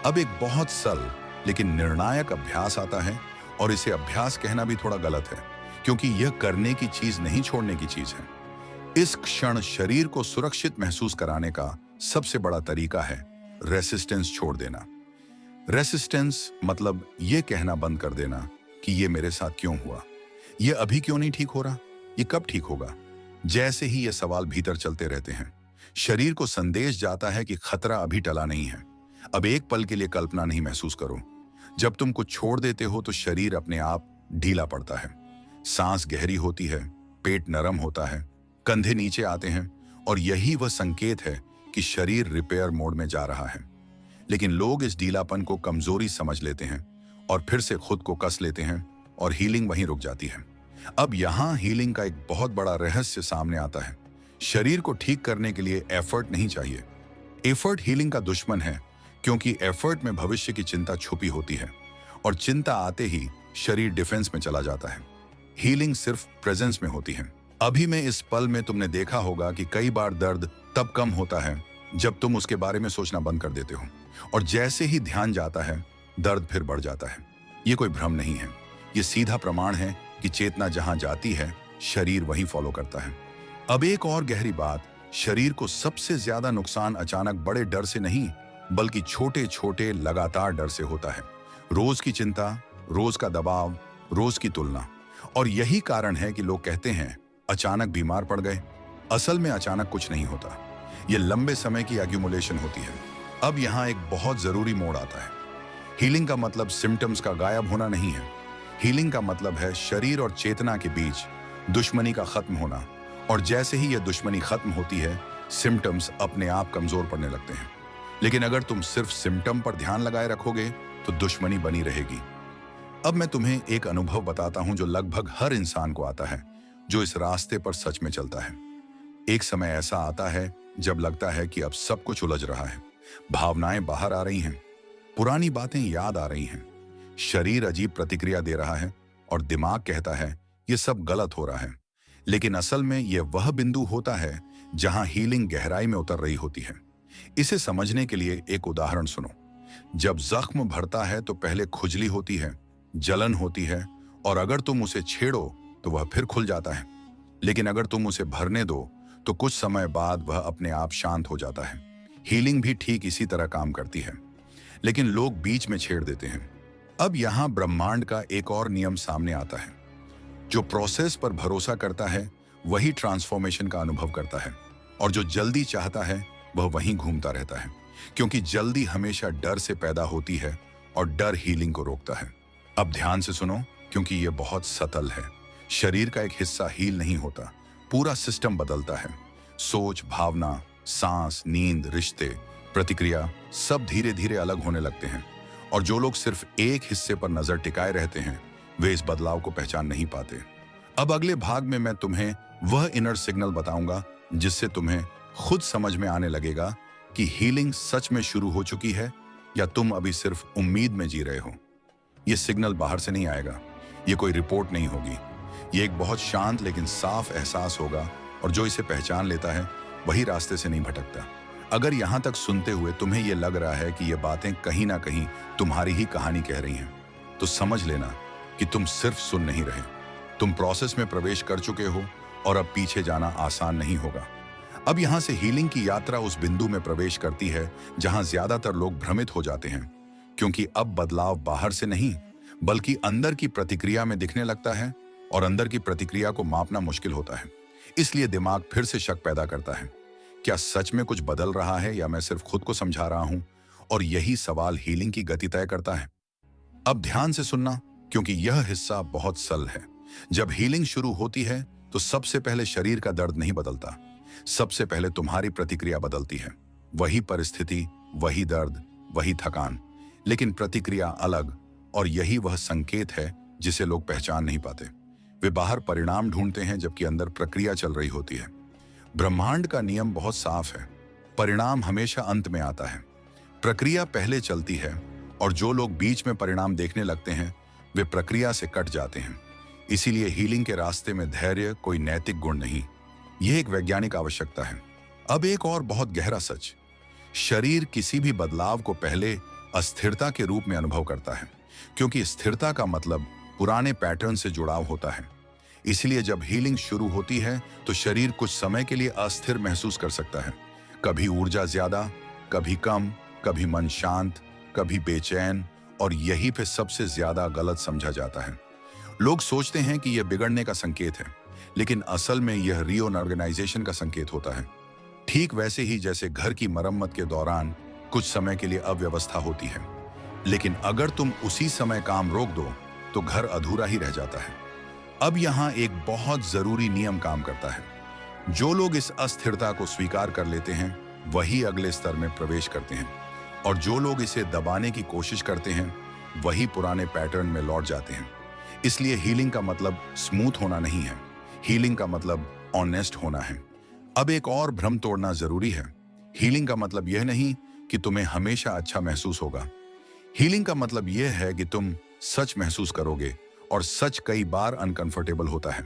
अब एक बहुत सरल लेकिन निर्णायक अभ्यास आता है, और इसे अभ्यास कहना भी थोड़ा गलत है, क्योंकि यह करने की चीज नहीं, छोड़ने की चीज है। इस क्षण शरीर को सुरक्षित महसूस कराने का सबसे बड़ा तरीका है रेसिस्टेंस छोड़ देना। रेसिस्टेंस मतलब यह कहना बंद कर देना कि यह मेरे साथ क्यों हुआ, यह अभी क्यों नहीं ठीक हो रहा, ये कब ठीक होगा। जैसे ही ये सवाल भीतर चलते रहते हैं, शरीर को संदेश जाता है कि खतरा अभी टला नहीं है। अब एक पल के लिए कल्पना नहीं महसूस करो। जब तुम कुछ छोड़ देते हो तो शरीर अपने आप ढीला पड़ता है, सांस गहरी होती है, पेट नरम होता है, कंधे नीचे आते हैं, और यही वह संकेत है कि शरीर रिपेयर मोड में जा रहा है। लेकिन लोग इस ढीलापन को कमजोरी समझ लेते हैं और फिर से खुद को कस लेते हैं, और हीलिंग वहीं रुक जाती है। अब यहां हीलिंग का एक बहुत बड़ा रहस्य सामने आता है। शरीर को ठीक करने के लिए एफर्ट नहीं चाहिए। एफर्ट हीलिंग का दुश्मन है, क्योंकि एफर्ट में भविष्य की चिंता छुपी होती है, और चिंता आते ही शरीर डिफेंस में चला जाता है। हीलिंग सिर्फ प्रेजेंस में होती है। अभी में इस पल में तुमने देखा होगा कि कई बार दर्द तब कम होता है जब तुम उसके बारे में सोचना बंद कर देते हो, और जैसे ही ध्यान जाता है दर्द फिर बढ़ जाता है। ये कोई भ्रम नहीं है, ये सीधा प्रमाण है कि चेतना जहां जाती है शरीर वहीं फॉलो करता है। अब एक और गहरी बात, शरीर को सबसे ज्यादा नुकसान अचानक बड़े डर से नहीं, बल्कि छोटे छोटे लगातार डर से होता है। रोज की चिंता, रोज का दबाव, रोज की तुलना। और यही कारण है कि लोग कहते हैं अचानक बीमार पड़ गए। असल में अचानक कुछ नहीं होता, यह लंबे समय की एक्यूमुलेशन होती है। अब यहां एक बहुत जरूरी मोड़ आता है। हीलिंग का मतलब सिम्टम्स का गायब होना नहीं है। हीलिंग का मतलब है शरीर और चेतना के बीच दुश्मनी का खत्म होना, और जैसे ही यह दुश्मनी खत्म होती है सिम्टम्स अपने आप कमजोर पड़ने लगते हैं। लेकिन अगर तुम सिर्फ सिम्टम पर ध्यान लगाए रखोगे तो दुश्मनी बनी रहेगी। अब मैं तुम्हें एक अनुभव बताता हूं जो लगभग हर इंसान को आता है जो इस रास्ते पर सच में चलता है। एक समय ऐसा आता है जब लगता है कि अब सब कुछ उलझ रहा है, भावनाएं बाहर आ रही हैं, पुरानी बातें याद आ रही हैं, शरीर अजीब प्रतिक्रिया दे रहा है, और दिमाग कहता है ये सब गलत हो रहा है। लेकिन असल में यह वह बिंदु होता है जहां हीलिंग गहराई में उतर रही होती है। इसे समझने के लिए एक उदाहरण सुनो। जब जख्म भरता है तो पहले खुजली होती है, जलन होती है, और अगर तुम उसे छेड़ो तो वह फिर खुल जाता है। लेकिन अगर तुम उसे भरने दो तो कुछ समय बाद वह अपने आप शांत हो जाता है। हीलिंग भी ठीक इसी तरह काम करती है, लेकिन लोग बीच में छेड़ देते हैं। अब यहां ब्रह्मांड का एक और नियम सामने आता है। जो प्रोसेस पर भरोसा करता है वही ट्रांसफॉर्मेशन का अनुभव करता है, और जो जल्दी चाहता है वह वहीं घूमता रहता है, क्योंकि जल्दी हमेशा डर से पैदा होती है और डर हीलिंग को रोकता है। अब ध्यान से सुनो, क्योंकि यह बहुत सतल है। शरीर का एक हिस्सा हील नहीं होता, पूरा सिस्टम बदलता है। सोच, भावना, सांस, नींद, रिश्ते, प्रतिक्रिया सब धीरे धीरे अलग होने लगते हैं, और जो लोग सिर्फ एक हिस्से पर नजर टिकाए रहते हैं वे इस बदलाव को पहचान नहीं पाते। अब अगले भाग में मैं तुम्हें वह इनर सिग्नल बताऊंगा जिससे तुम्हें खुद समझ में आने लगेगा कि हीलिंग सच में शुरू हो चुकी है या तुम अभी सिर्फ उम्मीद में जी रहे हो। यह सिग्नल बाहर से नहीं आएगा, यह कोई रिपोर्ट नहीं होगी, यह एक बहुत शांत लेकिन साफ एहसास होगा, और जो इसे पहचान लेता है वही रास्ते से नहीं भटकता। अगर यहां तक सुनते हुए तुम्हें यह लग रहा है कि ये बातें कहीं ना कहीं तुम्हारी ही कहानी कह रही हैं, तो समझ लेना कि तुम सिर्फ सुन नहीं रहे, तुम प्रोसेस में प्रवेश कर चुके हो, और अब पीछे जाना आसान नहीं होगा। अब यहां से हीलिंग की यात्रा उस बिंदु में प्रवेश करती है जहां ज्यादातर लोग भ्रमित हो जाते हैं, क्योंकि अब बदलाव बाहर से नहीं बल्कि अंदर की प्रतिक्रिया में दिखने लगता है, और अंदर की प्रतिक्रिया को मापना मुश्किल होता है। इसलिए दिमाग फिर से शक पैदा करता है, क्या सच में कुछ बदल रहा है या मैं सिर्फ खुद को समझा रहा हूं? और यही सवाल हीलिंग की गति तय करता है। अब ध्यान से सुनना, क्योंकि यह हिस्सा बहुत सरल है। जब हीलिंग शुरू होती है तो सबसे पहले शरीर का दर्द नहीं बदलता, सबसे पहले तुम्हारी प्रतिक्रिया बदलती है। वही परिस्थिति, वही दर्द, वही थकान, लेकिन प्रतिक्रिया अलग, और यही वह संकेत है जिसे लोग पहचान नहीं पाते। वे बाहर परिणाम ढूंढते हैं जबकि अंदर प्रक्रिया चल रही होती है। ब्रह्मांड का नियम बहुत साफ है, परिणाम हमेशा अंत में आता है, प्रक्रिया पहले चलती है, और जो लोग बीच में परिणाम देखने लगते हैं वे प्रक्रिया से कट जाते हैं। इसीलिए हीलिंग के रास्ते में धैर्य कोई नैतिक गुण नहीं, यह एक वैज्ञानिक आवश्यकता है। अब एक और बहुत गहरा सच, शरीर किसी भी बदलाव को पहले अस्थिरता के रूप में अनुभव करता है, क्योंकि स्थिरता का मतलब पुराने पैटर्न से जुड़ाव होता है। इसलिए जब हीलिंग शुरू होती है तो शरीर कुछ समय के लिए अस्थिर महसूस कर सकता है, कभी ऊर्जा ज्यादा, कभी कम, कभी मन शांत, कभी बेचैन, और यही पे सबसे ज्यादा गलत समझा जाता है। लोग सोचते हैं कि यह बिगड़ने का संकेत है, लेकिन असल में यह रीऑर्गेनाइजेशन का संकेत होता है। ठीक वैसे ही जैसे घर की मरम्मत के दौरान कुछ समय के लिए अव्यवस्था होती है, लेकिन अगर तुम उसी समय काम रोक दो तो घर अधूरा ही रह जाता है। अब यहां एक बहुत जरूरी नियम काम करता है। जो लोग इस अस्थिरता को स्वीकार कर लेते हैं वही अगले स्तर में प्रवेश करते हैं, और जो लोग इसे दबाने की कोशिश करते हैं वही पुराने पैटर्न में लौट जाते हैं। इसलिए हीलिंग का मतलब स्मूथ होना नहीं है, हीलिंग का मतलब ऑनेस्ट होना है। अब एक और भ्रम तोड़ना जरूरी है। हीलिंग का मतलब यह नहीं कि तुम्हें हमेशा अच्छा महसूस होगा। हीलिंग का मतलब यह है कि तुम सच महसूस करोगे, और सच कई बार अनकंफर्टेबल होता है,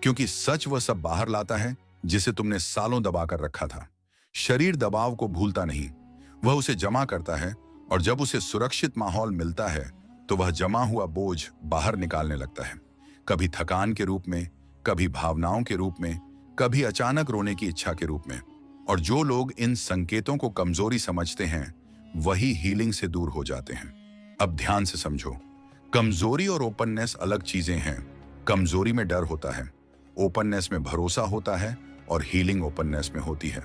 क्योंकि सच वह सब बाहर लाता है जिसे तुमने सालों दबाकर रखा था। शरीर दबाव को भूलता नहीं, वह उसे जमा करता है, और जब उसे सुरक्षित माहौल मिलता है तो वह जमा हुआ बोझ बाहर निकालने लगता है, कभी थकान के रूप में, कभी भावनाओं के रूप में, कभी अचानक रोने की इच्छा के रूप में। और जो लोग इन संकेतों को कमजोरी समझते हैं वही हीलिंग से दूर हो जाते हैं। अब ध्यान से समझो, कमजोरी और ओपननेस अलग चीजें हैं। कमजोरी में डर होता है, ओपननेस में भरोसा होता है, और हीलिंग ओपननेस में होती है,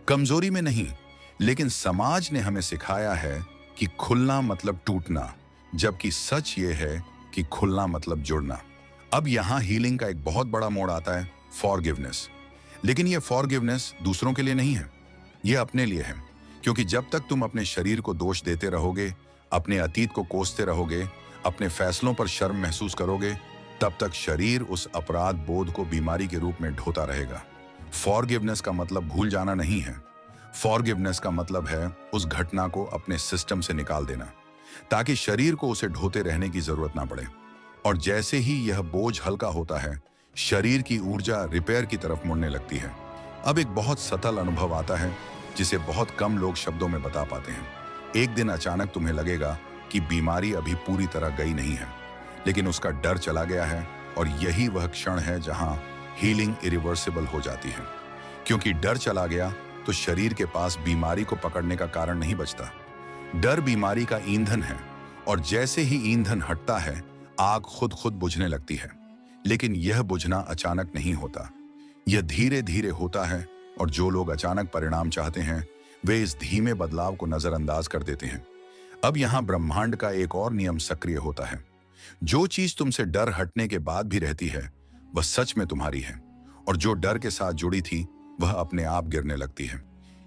कमजोरी में नहीं। लेकिन समाज ने हमें सिखाया है कि खुलना मतलब टूटना, जबकि सच ये है कि खुलना मतलब जुड़ना। अब यहां हीलिंग का एक बहुत बड़ा मोड़ आता है, फॉरगिवनेस। लेकिन यह फॉरगिवनेस दूसरों के लिए नहीं है, यह अपने लिए है। क्योंकि जब तक तुम अपने शरीर को दोष देते रहोगे, अपने अतीत को कोसते रहोगे, अपने फैसलों पर शर्म महसूस करोगे, तब तक शरीर उस अपराध बोध को बीमारी के रूप में ढोता रहेगा। फॉरगिवनेस का मतलब भूल जाना नहीं है, फॉरगिवनेस का मतलब है उस घटना को अपने सिस्टम से निकाल देना, ताकि शरीर को उसे ढोते रहने की जरूरत ना पड़े। और जैसे ही यह बोझ हल्का होता है, शरीर की ऊर्जा रिपेयर की तरफ मुड़ने लगती है। अब एक बहुत सतल अनुभव आता है जिसे बहुत कम लोग शब्दों में बता पाते हैं। एक दिन अचानक तुम्हें लगेगा कि बीमारी अभी पूरी तरह गई नहीं है, लेकिन उसका डर चला गया है, और यही वह क्षण है जहां हीलिंग इरिवर्सिबल हो जाती है। क्योंकि डर चला गया तो शरीर के पास बीमारी को पकड़ने का कारण नहीं बचता। डर बीमारी का ईंधन है, और जैसे ही ईंधन हटता है आग खुद खुद बुझने लगती है। लेकिन यह बुझना अचानक नहीं होता, यह धीरे धीरे होता है, और जो लोग अचानक परिणाम चाहते हैं वे इस धीमे बदलाव को नजरअंदाज कर देते हैं। अब यहां ब्रह्मांड का एक और नियम सक्रिय होता है। जो चीज तुमसे डर हटने के बाद भी रहती है वह सच में तुम्हारी है, और जो डर के साथ जुड़ी थी वह अपने आप गिरने लगती है।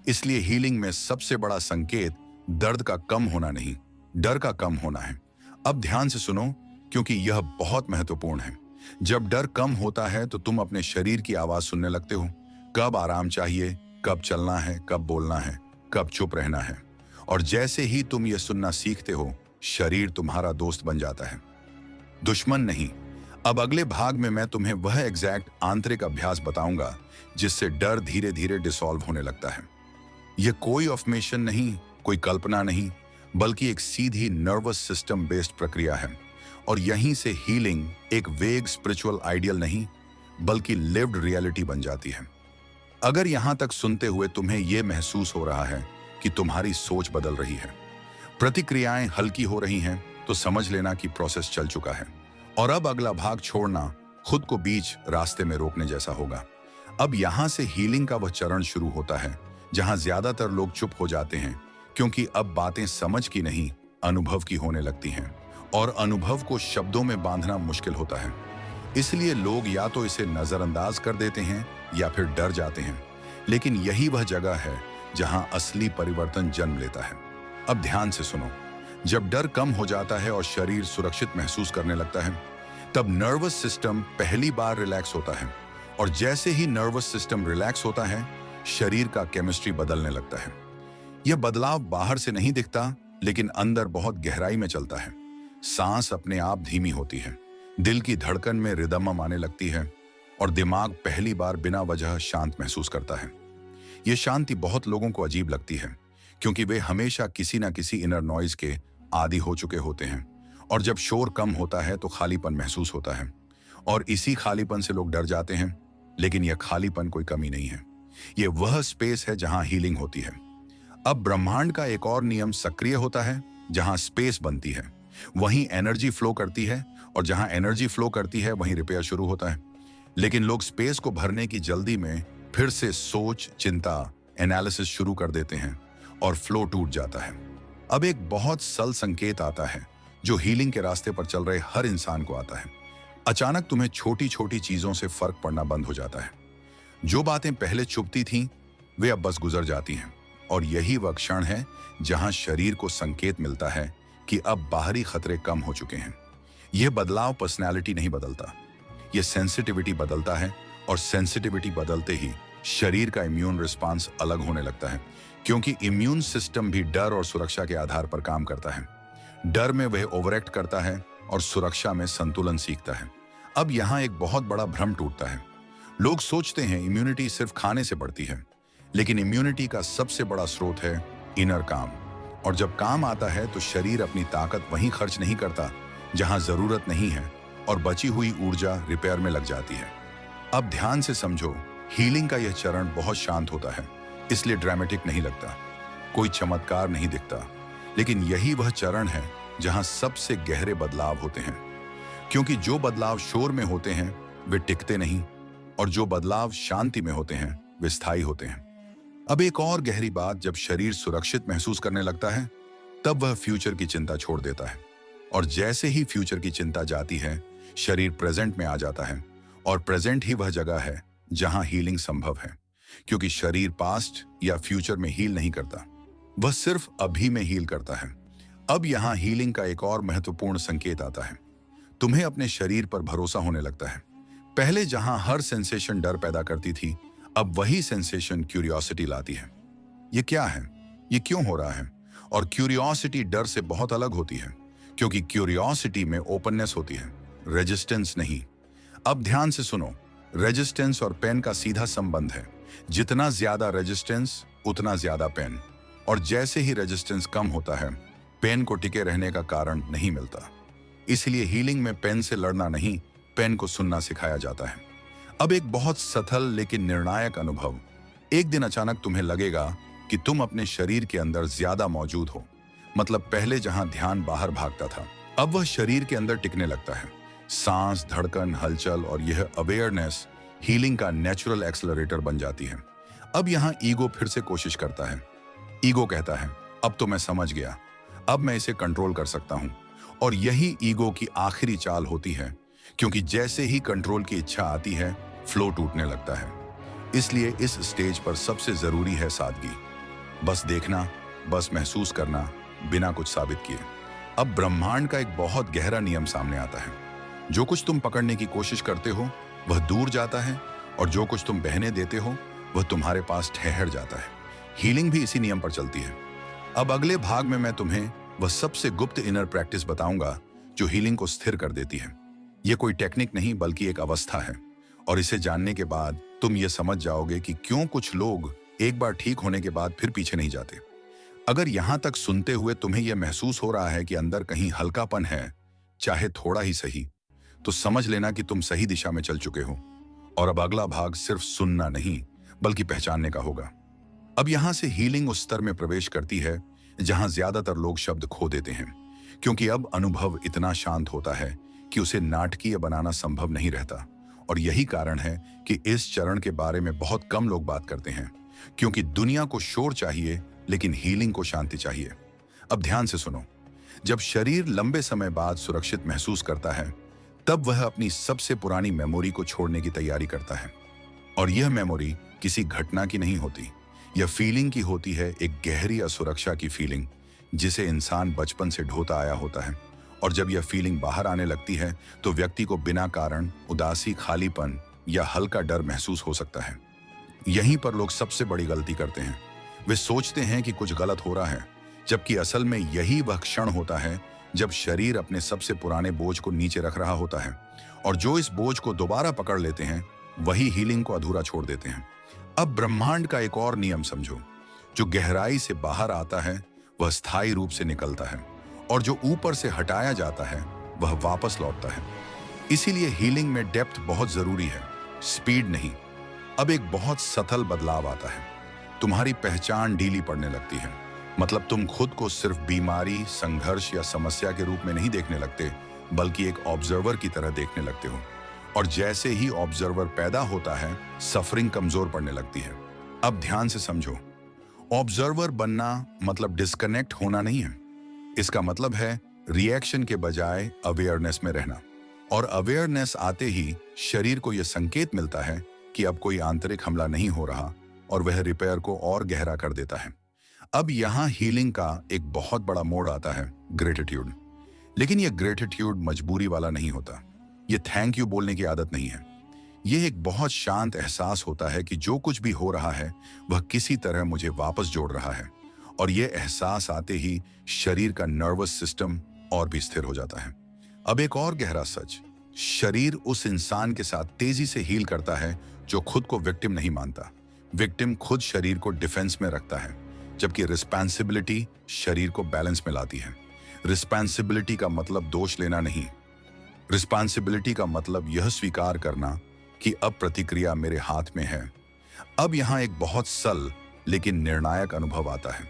इसलिए हीलिंग में सबसे बड़ा संकेत दर्द का कम होना नहीं, डर का कम होना है। अब ध्यान से सुनो, क्योंकि यह बहुत महत्वपूर्ण है। जब डर कम होता है तो तुम अपने शरीर की आवाज सुनने लगते हो। कब आराम चाहिए, कब चलना है, कब बोलना है, कब चुप रहना है। और जैसे ही तुम यह सुनना सीखते हो शरीर तुम्हारा दोस्त बन जाता है, दुश्मन नहीं। अब अगले भाग में मैं तुम्हें वह एग्जैक्ट आंतरिक अभ्यास बताऊंगा जिससे डर धीरे धीरे डिसॉल्व होने लगता है। यह कोई अफर्मेशन नहीं, कोई कल्पना नहीं, बल्कि एक सीधी नर्वस सिस्टम बेस्ड प्रक्रिया है। और यहीं से हीलिंग एक वेग स्पिरिचुअल आइडियल नहीं बल्कि लिव्ड रियलिटी बन जाती है। अगर यहां तक सुनते हुए तुम्हें यह महसूस हो रहा है कि तुम्हारी सोच बदल रही है, प्रतिक्रियाएं हल्की हो रही हैं, तो समझ लेना कि प्रोसेस चल चुका है। और अब अगला भाग छोड़ना खुद को बीच रास्ते में रोकने जैसा होगा। अब यहां से हीलिंग का वह चरण शुरू होता है जहां ज्यादातर लोग चुप हो जाते हैं, क्योंकि अब बातें समझ की नहीं अनुभव की होने लगती हैं, और अनुभव को शब्दों में बांधना मुश्किल होता है। इसलिए लोग या तो इसे नजरअंदाज कर देते हैं या फिर डर जाते हैं। लेकिन यही वह जगह है जहां असली परिवर्तन जन्म लेता है। अब ध्यान से सुनो, जब डर कम हो जाता है और शरीर सुरक्षित महसूस करने लगता है तब नर्वस सिस्टम पहली बार रिलैक्स होता है, और जैसे ही नर्वस सिस्टम रिलैक्स होता है शरीर का केमिस्ट्री बदलने लगता है। यह बदलाव बाहर से नहीं दिखता, लेकिन अंदर बहुत गहराई में चलता है। सांस अपने आप धीमी होती है, दिल की धड़कन में रिदम आने लगती है, और दिमाग पहली बार बिना वजह शांत महसूस करता है। यह शांति बहुत लोगों को अजीब लगती है, क्योंकि वे हमेशा किसी न किसी इनर नॉइज के आदी हो चुके होते हैं, और जब शोर कम होता है तो खालीपन महसूस होता है, और इसी खालीपन से लोग डर जाते हैं। लेकिन यह खालीपन कोई कमी नहीं है, यह वह स्पेस है जहां हीलिंग होती है। अब ब्रह्मांड का एक और नियम सक्रिय होता है। जहां स्पेस बनती है वहीं एनर्जी फ्लो करती है, और जहां एनर्जी फ्लो करती है वहीं रिपेयर शुरू होता है। लेकिन लोग स्पेस को भरने की जल्दी में फिर से सोच, चिंता, एनालिसिस शुरू कर देते हैं, और फ्लो टूट जाता है। अब एक बहुत सल संकेत आता है जो हीलिंग के रास्ते पर चल रहे हर इंसान को आता है। अचानक तुम्हें छोटी छोटी चीजों से फर्क पड़ना बंद हो जाता है। जो बातें पहले चुभती थीं वे अब बस गुजर जाती हैं, और यही वह क्षण है जहां शरीर को संकेत मिलता है कि अब बाहरी खतरे कम हो चुके हैं। यह बदलाव पर्सनैलिटी नहीं बदलता, यह सेंसिटिविटी बदलता है, और सेंसिटिविटी बदलते ही शरीर का इम्यून रिस्पांस अलग होने लगता है, क्योंकि इम्यून सिस्टम भी डर और सुरक्षा के आधार पर काम करता है। डर में वह ओवरएक्ट करता है और सुरक्षा में संतुलन सीखता है। अब यहाँ एक बहुत बड़ा भ्रम टूटता है। लोग सोचते हैं इम्यूनिटी सिर्फ खाने से बढ़ती है, लेकिन इम्यूनिटी का सबसे बड़ा स्रोत है इनर काम। और जब काम आता है तो शरीर अपनी ताकत वहीं खर्च नहीं करता जहां जरूरत नहीं है, और बची हुई ऊर्जा रिपेयर में लग जाती है। अब ध्यान से समझो, हीलिंग का यह चरण बहुत शांत होता है, इसलिए ड्रामेटिक नहीं लगता, कोई चमत्कार नहीं दिखता। लेकिन यही वह चरण है जहां सबसे गहरे बदलाव होते हैं, क्योंकि जो बदलाव शोर में होते हैं वे टिकते नहीं, और जो बदलाव शांति में होते हैं वे स्थायी होते हैं। अब एक और गहरी बात, जब शरीर सुरक्षित महसूस करने लगता है तब वह फ्यूचर की चिंता छोड़ देता है, और जैसे ही फ्यूचर की चिंता जाती है शरीर प्रेजेंट में आ जाता है, और प्रेजेंट ही वह जगह है जहां हीलिंग संभव है। क्योंकि शरीर पास्ट या फ्यूचर में हील नहीं करता, वह सिर्फ अभी में हील करता है। अब यहां हीलिंग का एक और महत्वपूर्ण संकेत आता है। तुम्हें अपने शरीर पर भरोसा होने लगता है। पहले जहां हर सेंसेशन डर पैदा करती थी, अब वही सेंसेशन क्यूरियोसिटी लाती है। ये क्या है, ये क्यों हो रहा है? और क्यूरियोसिटी डर से बहुत अलग होती है, क्योंकि क्यूरियोसिटी में ओपननेस होती है, रेजिस्टेंस नहीं। अब ध्यान से सुनो, रेजिस्टेंस और पेन का सीधा संबंध है। जितना ज्यादा रेजिस्टेंस उतना ज्यादा पेन, और जैसे ही रेजिस्टेंस कम होता है, पेन को टिके रहने का कारण नहीं मिलता। इसलिए हीलिंग में पेन से लड़ना नहीं, पेन को सुनना सिखाया जाता है। अब एक बहुत सफल लेकिन निर्णायक अनुभव। एक दिन अचानक तुम्हें लगेगा कि तुम अपने शरीर के अंदर ज्यादा मौजूद हो। मतलब पहले जहां ध्यान बाहर भागता था, अब वह शरीर के अंदर टिकने लगता है। सांस, धड़कन, हलचल और यह अवेयरनेस हीलिंग का नेचुरल एक्सेलरेटर बन जाती है। अब यहां ईगो फिर से कोशिश करता है। ईगो कहता है, अब तो मैं समझ गया, अब मैं इसे कंट्रोल कर सकता हूं। और यही ईगो की आखिरी चाल होती है, क्योंकि जैसे ही कंट्रोल की इच्छा आती है, फ्लो टूटने लगता है। इसलिए इस स्टेज पर सबसे जरूरी है सादगी। बस देखना, बस महसूस करना, बिना कुछ साबित किए। अब ब्रह्मांड का एक बहुत गहरा नियम सामने आता है। जो कुछ तुम पकड़ने की कोशिश करते हो वह दूर जाता है, और जो कुछ तुम बहने देते हो वह तुम्हारे पास ठहर जाता है। हीलिंग भी इसी नियम पर चलती है। अब अगले भाग में मैं तुम्हें वह सबसे गुप्त इनर प्रैक्टिस बताऊंगा जो हीलिंग को स्थिर कर देती है। यह कोई टेक्निक नहीं बल्कि एक अवस्था है, और इसे जानने के बाद तुम ये समझ जाओगे कि क्यों कुछ लोग एक बार ठीक होने के बाद फिर पीछे नहीं जाते। अगर यहां तक सुनते हुए तुम्हें यह महसूस हो रहा है कि अंदर कहीं हल्कापन है, चाहे थोड़ा ही सही, तो समझ लेना कि तुम सही दिशा में चल चुके हो। और अब अगला भाग सिर्फ सुनना नहीं बल्कि पहचानने का होगा। अब यहां से हीलिंग उस स्तर में प्रवेश करती है जहां ज्यादातर लोग शब्द खो देते हैं, क्योंकि अब अनुभव इतना शांत होता है कि उसे नाटकीय बनाना संभव नहीं रहता। और यही कारण है कि इस चरण के बारे में बहुत कम लोग बात करते हैं, क्योंकि दुनिया को शोर चाहिए लेकिन हीलिंग को शांति चाहिए। अब ध्यान से सुनो। जब शरीर लंबे समय बाद सुरक्षित महसूस करता है, तब वह अपनी सबसे पुरानी मेमोरी को छोड़ने की तैयारी करता है। और यह मेमोरी किसी घटना की नहीं होती, यह फीलिंग की होती है, एक गहरी असुरक्षा की फीलिंग जिसे इंसान बचपन से ढोता आया होता है। और जब यह फीलिंग बाहर आने लगती है तो व्यक्ति को बिना कारण उदासी, खालीपन या हल्का डर महसूस हो सकता है। यहीं पर लोग सबसे बड़ी गलती करते हैं। वे सोचते हैं कि कुछ गलत हो रहा है, जबकि असल में यही वह क्षण होता है जब शरीर अपने सबसे पुराने बोझ को नीचे रख रहा होता है। और जो इस बोझ को दोबारा पकड़ लेते हैं वही हीलिंग को अधूरा छोड़ देते हैं। अब ब्रह्मांड का एक और नियम समझो। जो गहराई से बाहर आता है वह स्थायी रूप से निकलता है, और जो ऊपर से हटाया जाता है वह वापस लौटता है। इसीलिए हीलिंग में डेप्थ बहुत जरूरी है, स्पीड नहीं। अब एक बहुत सतल बदलाव आता है। तुम्हारी पहचान ढीली पड़ने लगती है। मतलब तुम खुद को सिर्फ बीमारी, संघर्ष या समस्या के रूप में नहीं देखने लगते, बल्कि एक ऑब्जर्वर की तरह देखने लगते हो। और जैसे ही ऑब्जर्वर पैदा होता है, सफरिंग कमजोर पड़ने लगती है। अब ध्यान से समझो। ऑब्जर्वर बनना मतलब डिस्कनेक्ट होना नहीं है। इसका मतलब है रिएक्शन के बजाय अवेयरनेस में रहना। और अवेयरनेस आते ही शरीर को यह संकेत मिलता है कि अब कोई आंतरिक हमला नहीं हो रहा, और वह रिपेयर को और गहरा कर देता है। अब यहां हीलिंग का एक बहुत बड़ा मोड़ आता है, ग्रेटिट्यूड। लेकिन यह ग्रेटिट्यूड मजबूरी वाला नहीं होता। यह थैंक यू बोलने की आदत नहीं है। यह एक बहुत शांत एहसास होता है कि जो कुछ भी हो रहा है वह किसी तरह मुझे वापस जोड़ रहा है। और यह एहसास आते ही शरीर का नर्वस सिस्टम और भी स्थिर हो जाता है। अब एक और गहरा सच, शरीर उस इंसान के साथ तेजी से हील करता है जो खुद को विक्टिम नहीं मानता। विक्टिम खुद शरीर को डिफेंस में रखता है, जबकि रिस्पॉन्सिबिलिटी शरीर को बैलेंस में लाती है। रिस्पॉन्सिबिलिटी का मतलब दोष लेना नहीं। रिस्पॉन्सिबिलिटी का मतलब यह स्वीकार करना कि अब प्रतिक्रिया मेरे हाथ में है। अब यहां एक बहुत सरल लेकिन निर्णायक अनुभव आता है।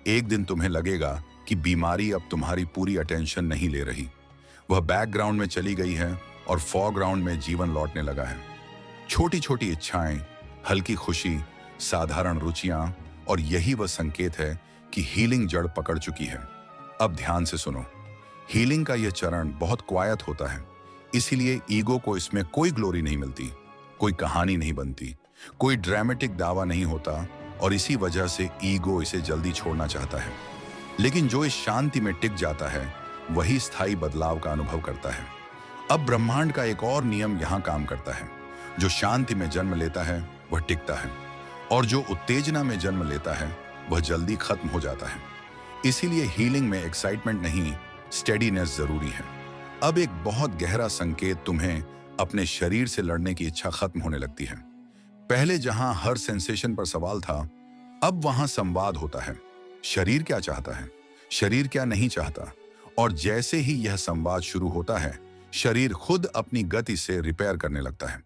एक दिन तुम्हें लगेगा कि बीमारी अब तुम्हारी पूरी अटेंशन नहीं ले रही। वह बैकग्राउंड में चली गई है और फोरग्राउंड में जीवन लौटने लगा है। छोटी छोटी इच्छाएं, हल्की खुशी, साधारण रुचियां, और यही वह संकेत है कि हीलिंग जड़ पकड़ चुकी है। अब ध्यान से सुनो। हीलिंग का यह चरण बहुत क्वायत होता है, इसीलिए ईगो को इसमें कोई ग्लोरी नहीं मिलती, कोई कहानी नहीं बनती, कोई ड्रामेटिक दावा नहीं होता, और इसी वजह से ईगो इसे जल्दी छोड़ना चाहता है। लेकिन जो इस शांति में टिक जाता है वही स्थायी बदलाव का अनुभव करता है। अब ब्रह्मांड का एक और नियम यहां काम करता है। जो शांति में जन्म लेता है वह टिकता है, और जो उत्तेजना में जन्म लेता है वह जल्दी खत्म हो जाता है। इसीलिए हीलिंग में एक्साइटमेंट नहीं, स्टेडीनेस जरूरी है। अब एक बहुत गहरा संकेत, तुम्हें अपने शरीर से लड़ने की इच्छा खत्म होने लगती है। पहले जहां हर सेंसेशन पर सवाल था, अब वहां संवाद होता है। शरीर क्या चाहता है, शरीर क्या नहीं चाहता। और जैसे ही यह संवाद शुरू होता है, शरीर खुद अपनी गति से रिपेयर करने लगता है।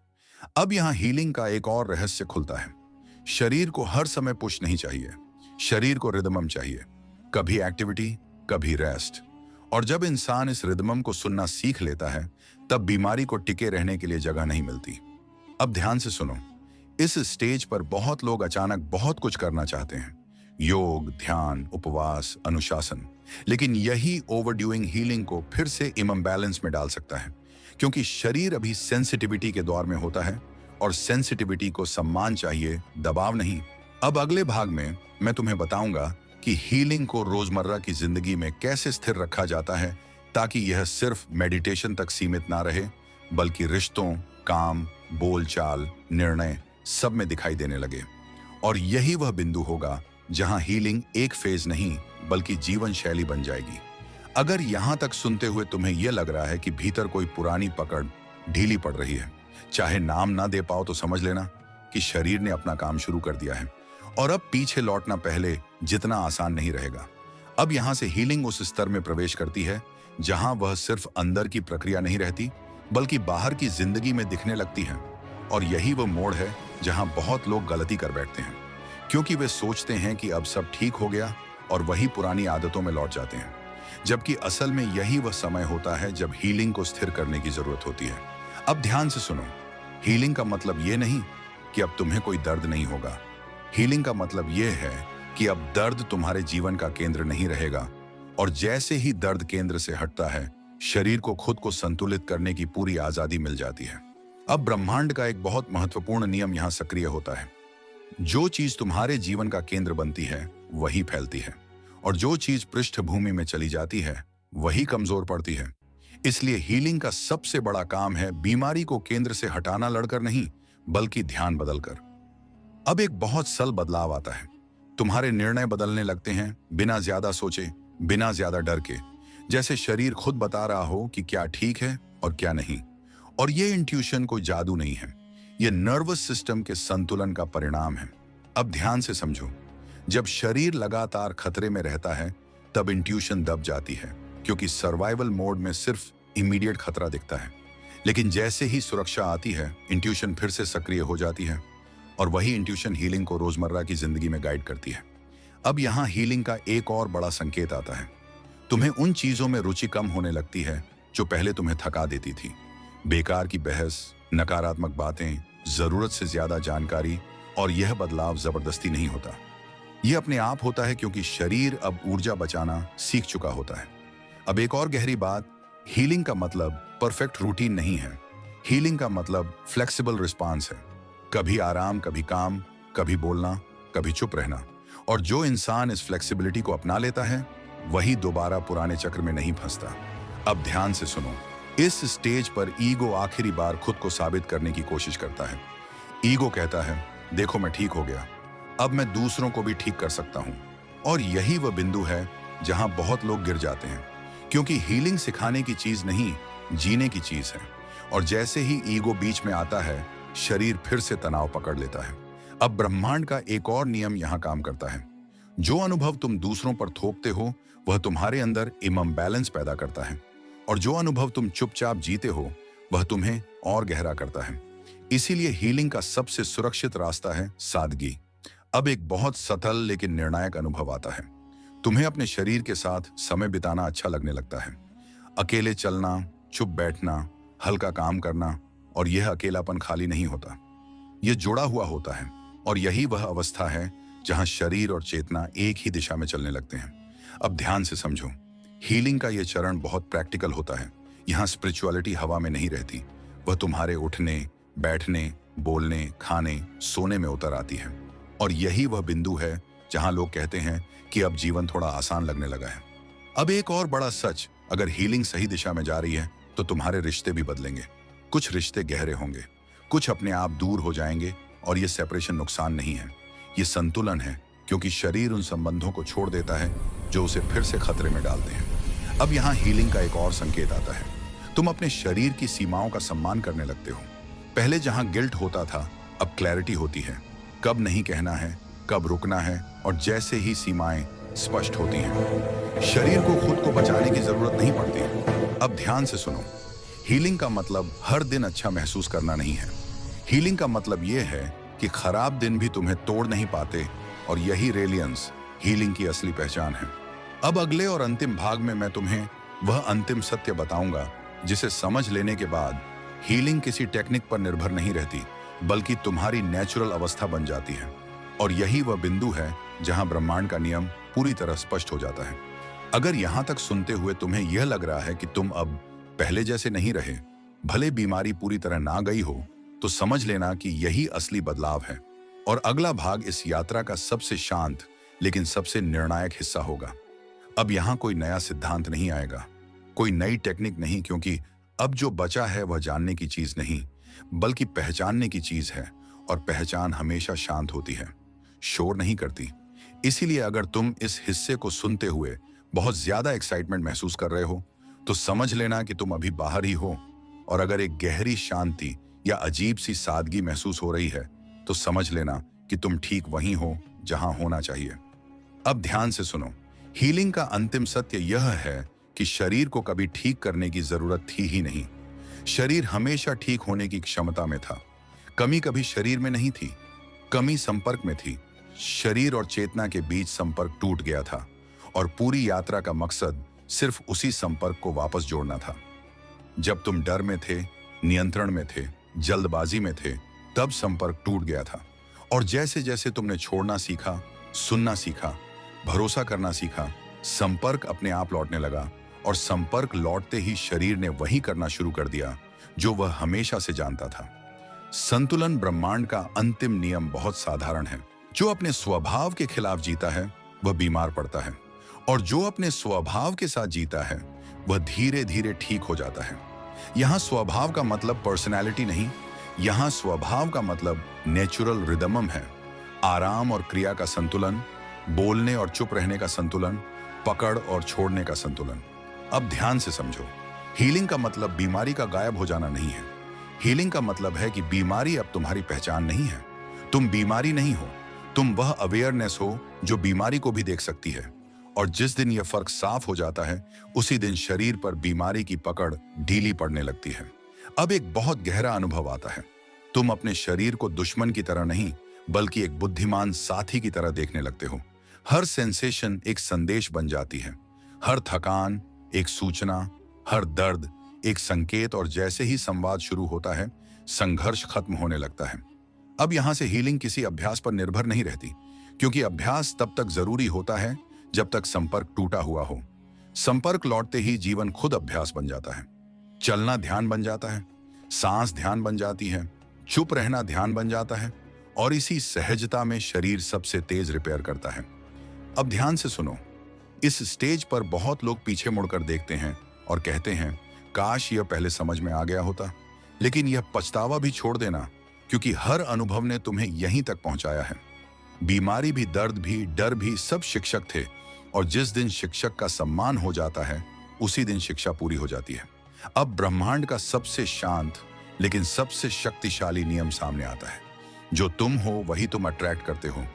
अब यहां हीलिंग का एक और रहस्य खुलता है। शरीर को हर समय पुश नहीं चाहिए, शरीर को रिदमम चाहिए, कभी एक्टिविटी, कभी रेस्ट। और जब इंसान इस रिदमम को सुनना सीख लेता है, तब बीमारी को टिके रहने के लिए जगह नहीं मिलती। अब ध्यान से सुनो, इस स्टेज पर बहुत लोग अचानक बहुत कुछ करना चाहते हैं, योग, ध्यान, उपवास, अनुशासन। लेकिन यही ओवरड्यूइंग हीलिंग को फिर से इम्बैलेंस में डाल सकता है, क्योंकि शरीर अभी सेंसिटिविटी के दौर में होता है और सेंसिटिविटी को सम्मान चाहिए, दबाव नहीं। अब अगले भाग में मैं तुम्हें बताऊंगा कि हीलिंग को रोजमर्रा की जिंदगी में कैसे स्थिर रखा जाता है, ताकि यह सिर्फ मेडिटेशन तक सीमित ना रहे, बल्कि रिश्तों, काम, बोलचाल, निर्णय सब में दिखाई देने लगे। और यही वह बिंदु होगा जहां हीलिंग एक फेज नहीं बल्कि जीवन शैली बन जाएगी। अगर यहां तक सुनते हुए तुम्हें यह लग रहा है कि भीतर कोई पुरानी पकड़ ढीली पड़ रही है, चाहे नाम ना दे पाओ तो समझ लेना कि शरीर ने अपना काम शुरू कर दिया है और अब पीछे लौटना पहले जितना आसान नहीं रहेगा। अब यहां से हीलिंग उस स्तर में प्रवेश करती है जहां वह सिर्फ अंदर की प्रक्रिया नहीं रहती, बल्कि बाहर की जिंदगी में दिखने लगती है। और यही वह मोड़ है जहां बहुत लोग गलती कर बैठते हैं, क्योंकि वे सोचते हैं कि अब सब ठीक हो गया और वही पुरानी आदतों में लौट जाते हैं, जबकि असल में यही वह समय होता है जब हीलिंग को स्थिर करने की जरूरत होती है। अब ध्यान से सुनो, हीलिंग का मतलब यह नहीं कि अब तुम्हें कोई दर्द नहीं होगा। हीलिंग का मतलब यह है कि अब दर्द तुम्हारे जीवन का केंद्र नहीं रहेगा, और जैसे ही दर्द केंद्र से हटता है, शरीर को खुद को संतुलित करने की पूरी आजादी मिल जाती है। अब ब्रह्मांड का एक बहुत महत्वपूर्ण नियम यहां सक्रिय होता है। जो चीज तुम्हारे जीवन का केंद्र बनती है वही फैलती है, और जो चीज पृष्ठभूमि में चली जाती है वही कमजोर पड़ती है। इसलिए हीलिंग का सबसे बड़ा काम है बीमारी को केंद्र से हटाना, लड़कर नहीं बल्कि ध्यान बदलकर। अब एक बहुत सरल बदलाव आता है। तुम्हारे निर्णय बदलने लगते हैं, बिना ज्यादा सोचे, बिना ज्यादा डर के, जैसे शरीर खुद बता रहा हो कि क्या ठीक है और क्या नहीं। और ये इंट्यूशन कोई जादू नहीं है, ये नर्वस सिस्टम के संतुलन का परिणाम है। अब ध्यान से समझो, जब शरीर लगातार खतरे में रहता है तब इंट्यूशन दब जाती है, क्योंकि सर्वाइवल मोड में सिर्फ इमीडिएट खतरा दिखता है। लेकिन जैसे ही सुरक्षा आती है, इंट्यूशन फिर से सक्रिय हो जाती है, और वही इंट्यूशन हीलिंग को रोजमर्रा की जिंदगी में गाइड करती है। अब यहाँ हीलिंग का एक और बड़ा संकेत आता है। तुम्हें उन चीजों में रुचि कम होने लगती है जो पहले तुम्हें थका देती थी। बेकार की बहस, नकारात्मक बातें, जरूरत से ज्यादा जानकारी। और यह बदलाव जबरदस्ती नहीं होता, यह अपने आप होता है, क्योंकि शरीर अब ऊर्जा बचाना सीख चुका होता है। अब एक और गहरी बात, हीलिंग का मतलब परफेक्ट रूटीन नहीं है। हीलिंग का मतलब फ्लेक्सिबल रिस्पांस है। कभी आराम, कभी काम, कभी बोलना, कभी चुप रहना। और जो इंसान इस फ्लेक्सिबिलिटी को अपना लेता है वही दोबारा पुराने चक्र में नहीं फंसता। अब ध्यान से सुनो, इस स्टेज पर ईगो आखिरी बार खुद को साबित करने की कोशिश करता है। ईगो कहता है, देखो मैं ठीक हो गया, अब मैं दूसरों को भी ठीक कर सकता हूं। और यही वह बिंदु है जहां बहुत लोग गिर जाते हैं, क्योंकि हीलिंग सिखाने की चीज नहीं, जीने की चीज है। और जैसे ही ईगो बीच में आता है, शरीर फिर से तनाव पकड़ लेता है। अब ब्रह्मांड का एक और नियम यहां काम करता है। जो अनुभव तुम दूसरों पर थोपते हो वह तुम्हारे अंदर इम्बैलेंस पैदा करता है, और जो अनुभव तुम चुपचाप जीते हो वह तुम्हें और गहरा करता है। इसीलिए हीलिंग का सबसे सुरक्षित रास्ता है सादगी। अब एक बहुत सतल लेकिन निर्णायक अनुभव आता है। तुम्हें अपने शरीर के साथ समय बिताना अच्छा लगने लगता है। अकेले चलना, चुप बैठना, हल्का काम करना। और यह अकेलापन खाली नहीं होता, यह जुड़ा हुआ होता है। और यही वह अवस्था है जहां शरीर और चेतना एक ही दिशा में चलने लगते हैं। अब ध्यान से समझो, हीलिंग का यह चरण बहुत प्रैक्टिकल होता है। यहाँ स्पिरिचुअलिटी हवा में नहीं रहती, वह तुम्हारे उठने, बैठने, बोलने, खाने, सोने में उतर आती है। और यही वह बिंदु है जहां लोग कहते हैं कि अब जीवन थोड़ा आसान लगने लगा है। अब एक और बड़ा सच, अगर हीलिंग सही दिशा में जा रही है तो तुम्हारे रिश्ते भी बदलेंगे। कुछ रिश्ते गहरे होंगे, कुछ अपने आप दूर हो जाएंगे। और ये सेपरेशन नुकसान नहीं है, ये संतुलन है, क्योंकि शरीर उन संबंधों को छोड़ देता है जो उसे फिर से खतरे में डालते हैं। अब यहाँ हीलिंग का एक और संकेत आता है। तुम अपने शरीर की सीमाओं का सम्मान करने लगते हो। पहले जहां गिल्ट होता था, अब क्लैरिटी होती है। कब नहीं कहना है, कब रुकना है। और जैसे ही सीमाएं स्पष्ट होती हैं। शरीर को खुद को बचाने की जरूरत नहीं पड़ती। अब ध्यान से सुनो, हीलिंग का मतलब हर दिन अच्छा महसूस करना नहीं है। हीलिंग का मतलब यह है कि खराब दिन भी तुम्हें तोड़ नहीं पाते, और यही रेलियंस हीलिंग की असली पहचान है। अब अगले और अंतिम भाग में मैं तुम्हें वह अंतिम सत्य बताऊंगा जिसे समझ लेने के बाद हीलिंग किसी टेक्निक पर निर्भर नहीं रहती, बल्कि तुम्हारी नेचुरल अवस्था बन जाती है। और यही वह बिंदु है जहां ब्रह्मांड का नियम पूरी तरह स्पष्ट हो जाता है। अगर यहां तक सुनते हुए तुम्हें यह लग रहा है कि तुम अब पहले जैसे नहीं रहे, भले बीमारी पूरी तरह ना गई हो, तो समझ लेना कि यही असली बदलाव है। और अगला भाग इस यात्रा का सबसे शांत लेकिन सबसे निर्णायक हिस्सा होगा। अब यहां कोई नया सिद्धांत नहीं आएगा, कोई नई टेक्निक नहीं, क्योंकि अब जो बचा है वह जानने की चीज नहीं, बल्कि पहचानने की चीज है। और पहचान हमेशा शांत होती है, शोर नहीं करती। इसीलिए अगर तुम इस हिस्से को सुनते हुए बहुत ज्यादा एक्साइटमेंट महसूस कर रहे हो, तो समझ लेना कि तुम अभी बाहर ही हो। और अगर एक गहरी शांति या अजीब सी सादगी महसूस हो रही है, तो समझ लेना कि तुम ठीक वहीं हो जहां होना चाहिए। अब ध्यान से सुनो, हीलिंग का अंतिम सत्य यह है कि शरीर को कभी ठीक करने की जरूरत थी ही नहीं। शरीर हमेशा ठीक होने की क्षमता में था। कमी कभी शरीर में नहीं थी, कमी संपर्क में थी। शरीर और चेतना के बीच संपर्क टूट गया था, और पूरी यात्रा का मकसद सिर्फ उसी संपर्क को वापस जोड़ना था। जब तुम डर में थे, नियंत्रण में थे, जल्दबाजी में थे, तब संपर्क टूट गया था। और जैसे जैसे तुमने छोड़ना सीखा, सुनना सीखा, भरोसा करना सीखा, संपर्क अपने आप लौटने लगा। और संपर्क लौटते ही शरीर ने वही करना शुरू कर दिया जो वह हमेशा से जानता था। संतुलन ब्रह्मांड का अंतिम नियम बहुत साधारण है। जो अपने स्वभाव के खिलाफ जीता है वह बीमार पड़ता है, और जो अपने स्वभाव के साथ जीता है वह धीरे धीरे ठीक हो जाता है। यहां स्वभाव का मतलब पर्सनैलिटी नहीं, यहां स्वभाव का मतलब नेचुरल रिदमम है। आराम और क्रिया का संतुलन, बोलने और चुप रहने का संतुलन, पकड़ और छोड़ने का संतुलन। अब ध्यान से समझो, हीलिंग का मतलब बीमारी का गायब हो जाना नहीं है। हीलिंग का मतलब है कि बीमारी अब तुम्हारी पहचान नहीं है। तुम बीमारी नहीं हो, तुम वह अवेयरनेस हो जो बीमारी को भी देख सकती है। और जिस दिन यह फर्क साफ हो जाता है, उसी दिन शरीर पर बीमारी की पकड़ ढीली पड़ने लगती है। अब एक बहुत गहरा अनुभव आता है। तुम अपने शरीर को दुश्मन की तरह नहीं, बल्कि एक बुद्धिमान साथी की तरह देखने लगते हो। हर सेंसेशन एक संदेश बन जाती है, हर थकान एक सूचना, हर दर्द एक संकेत। और जैसे ही संवाद शुरू होता है, संघर्ष खत्म होने लगता है। अब यहां से हीलिंग किसी अभ्यास पर निर्भर नहीं रहती, क्योंकि अभ्यास तब तक जरूरी होता है जब तक संपर्क टूटा हुआ हो। संपर्क लौटते ही जीवन खुद अभ्यास बन जाता है। चलना ध्यान बन जाता है, सांस ध्यान बन जाती है, चुप रहना ध्यान बन जाता है, और इसी सहजता में शरीर सबसे तेज रिपेयर करता है। अब ध्यान से सुनो, इस स्टेज पर बहुत लोग पीछे मुड़कर देखते हैं और कहते हैं, काश यह पहले समझ में आ गया होता। लेकिन यह पछतावा भी छोड़ देना, क्योंकि हर अनुभव ने तुम्हें यहीं तक पहुंचाया है। बीमारी भी, दर्द भी, डर भी, सब शिक्षक थे। और जिस दिन शिक्षक का सम्मान हो जाता है, उसी दिन शिक्षा पूरी हो जाती है। अब ब्रह्मांड का सबसे शांत लेकिन सबसे शक्तिशाली नियम सामने आता है। जो तुम हो वही तुम अट्रैक्ट करते हो।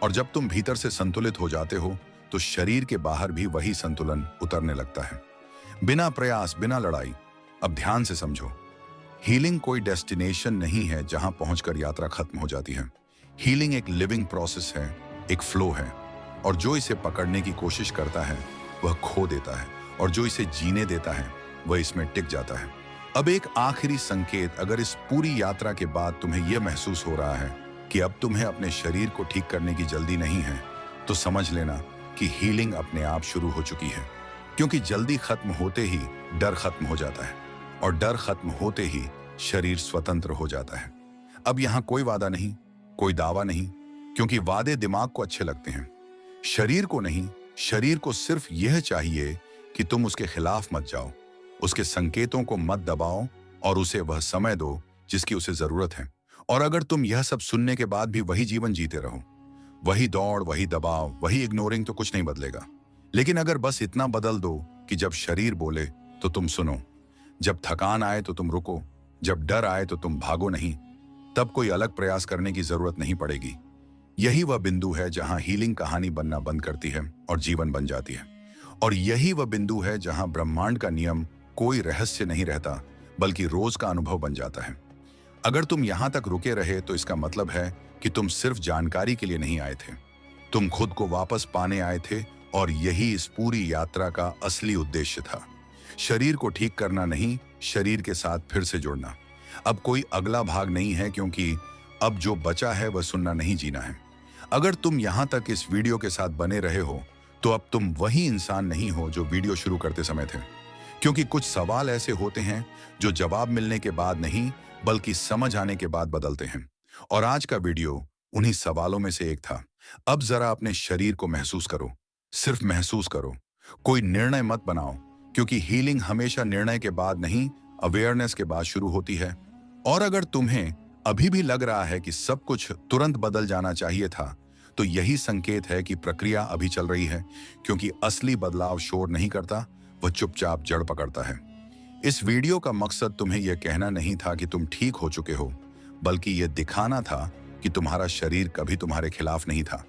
और जब तुम भीतर से संतुलित हो जाते हो, तो शरीर के बाहर भी वही संतुलन उतरने लगता है, बिना प्रयास, बिना लड़ाई। अब ध्यान से समझो, हीलिंग कोई डेस्टिनेशन नहीं है जहां पहुंचकर यात्रा खत्म हो जाती है। हीलिंग एक लिविंग प्रोसेस है, एक फ्लो है। और जो इसे पकड़ने की कोशिश करता है वह खो देता है, और जो इसे जीने देता है वह इसमें टिक जाता है। अब एक आखिरी संकेत, अगर इस पूरी यात्रा के बाद तुम्हें यह महसूस हो रहा है कि अब तुम्हें अपने शरीर को ठीक करने की जल्दी नहीं है, तो समझ लेना कि हीलिंग अपने आप शुरू हो चुकी है। क्योंकि जल्दी खत्म होते ही डर खत्म हो जाता है, और डर खत्म होते ही शरीर स्वतंत्र हो जाता है। अब यहां कोई वादा नहीं, कोई दावा नहीं, क्योंकि वादे दिमाग को अच्छे लगते हैं, शरीर को नहीं। शरीर को सिर्फ यह चाहिए कि तुम उसके खिलाफ मत जाओ, उसके संकेतों को मत दबाओ, और उसे वह समय दो जिसकी उसे जरूरत है। और अगर तुम यह सब सुनने के बाद भी वही जीवन जीते रहो, वही दौड़, वही दबाव, वही इग्नोरिंग, तो कुछ नहीं बदलेगा। लेकिन अगर बस इतना बदल दो कि जब शरीर बोले तो तुम सुनो, जब थकान आए तो तुम रुको, जब डर आए तो तुम भागो नहीं, तब कोई अलग प्रयास करने की जरूरत नहीं पड़ेगी। यही वह बिंदु है जहां हीलिंग कहानी बनना बंद करती है और जीवन बन जाती है। और यही वह बिंदु है जहां ब्रह्मांड का नियम कोई रहस्य नहीं रहता, बल्कि रोज का अनुभव बन जाता है। अगर तुम यहां तक रुके रहे तो इसका मतलब है कि तुम सिर्फ जानकारी के लिए नहीं आए थे, तुम खुद को वापस पाने आए थे। और यही इस पूरी यात्रा का असली उद्देश्य था। शरीर को ठीक करना नहीं, शरीर के साथ फिर से जुड़ना। अब कोई अगला भाग नहीं है, क्योंकि अब जो बचा है वह सुनना नहीं, जीना है। अगर तुम यहां तक इस वीडियो के साथ बने रहे हो तो अब तुम वही इंसान नहीं हो जो वीडियो शुरू करते समय थे। क्योंकि कुछ सवाल ऐसे होते हैं जो जवाब मिलने के बाद नहीं, बल्कि समझ आने के बाद बदलते हैं। और आज का वीडियो उन्हीं सवालों में से एक था। अब जरा अपने शरीर को महसूस करो, सिर्फ महसूस करो। कोई निर्णय मत बनाओ, क्योंकि हीलिंग हमेशा निर्णय के बाद नहीं, अवेयरनेस के बाद शुरू होती है। और अगर तुम्हें अभी भी लग रहा है कि सब कुछ तुरंत बदल जाना चाहिए था, तो यही संकेत है कि प्रक्रिया अभी चल रही है। क्योंकि असली बदलाव शोर नहीं करता, वह चुपचाप जड़ पकड़ता है। इस वीडियो का मकसद तुम्हें यह कहना नहीं था कि तुम ठीक हो चुके हो, बल्कि यह दिखाना था कि तुम्हारा शरीर कभी तुम्हारे खिलाफ नहीं था।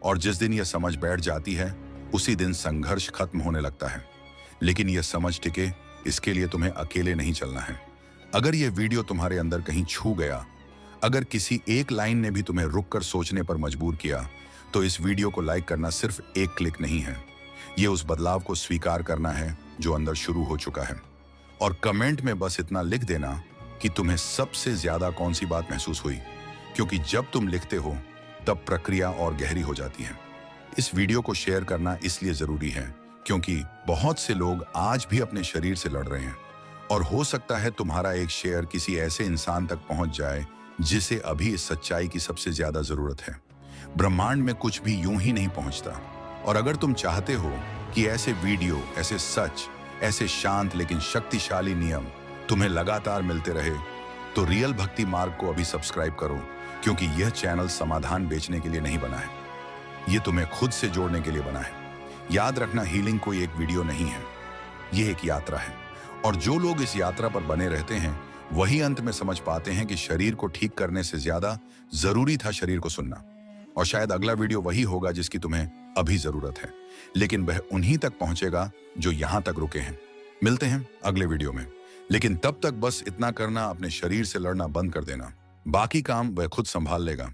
और जिस दिन यह समझ बैठ जाती है, उसी दिन संघर्ष खत्म होने लगता है। लेकिन यह समझ टिके, इसके लिए तुम्हें अकेले नहीं चलना है। अगर यह वीडियो तुम्हारे अंदर कहीं छू गया, अगर किसी एक लाइन ने भी तुम्हें रुककर सोचने पर मजबूर किया, तो इस वीडियो को लाइक करना सिर्फ एक क्लिक नहीं है। यह उस बदलाव को स्वीकार करना है जो अंदर शुरू हो चुका है। और कमेंट में बस इतना लिख देना कि तुम्हें सबसे ज्यादा कौन सी बात महसूस हुई, क्योंकि जब तुम लिखते हो तब प्रक्रिया और गहरी हो जाती है। इस वीडियो को शेयर करना इसलिए जरूरी है क्योंकि बहुत से लोग आज भी अपने शरीर से लड़ रहे हैं। और हो सकता है तुम्हारा एक शेयर किसी ऐसे इंसान तक पहुंच जाए जिसे अभी इस सच्चाई की सबसे ज्यादा जरूरत है। ब्रह्मांड में कुछ भी यूं ही नहीं पहुंचता। और अगर तुम चाहते हो कि ऐसे वीडियो, ऐसे सच, ऐसे शांत लेकिन शक्तिशाली नियम तुम्हें लगातार मिलते रहे, तो रियल भक्ति मार्ग को अभी सब्सक्राइब करो। क्योंकि यह चैनल समाधान बेचने के लिए नहीं बना है, यह तुम्हें खुद से जोड़ने के लिए बना है। याद रखना, हीलिंग कोई एक वीडियो नहीं है, यह एक यात्रा है। और जो लोग इस यात्रा पर बने रहते हैं, वही अंत में समझ पाते हैं कि शरीर को ठीक करने से ज्यादा जरूरी था शरीर को सुनना। और शायद अगला वीडियो वही होगा जिसकी तुम्हें अभी जरूरत है, लेकिन वह उन्हीं तक पहुंचेगा जो यहां तक रुके हैं। मिलते हैं अगले वीडियो में, लेकिन तब तक बस इतना करना, अपने शरीर से लड़ना बंद कर देना। बाकी काम वह खुद संभाल लेगा।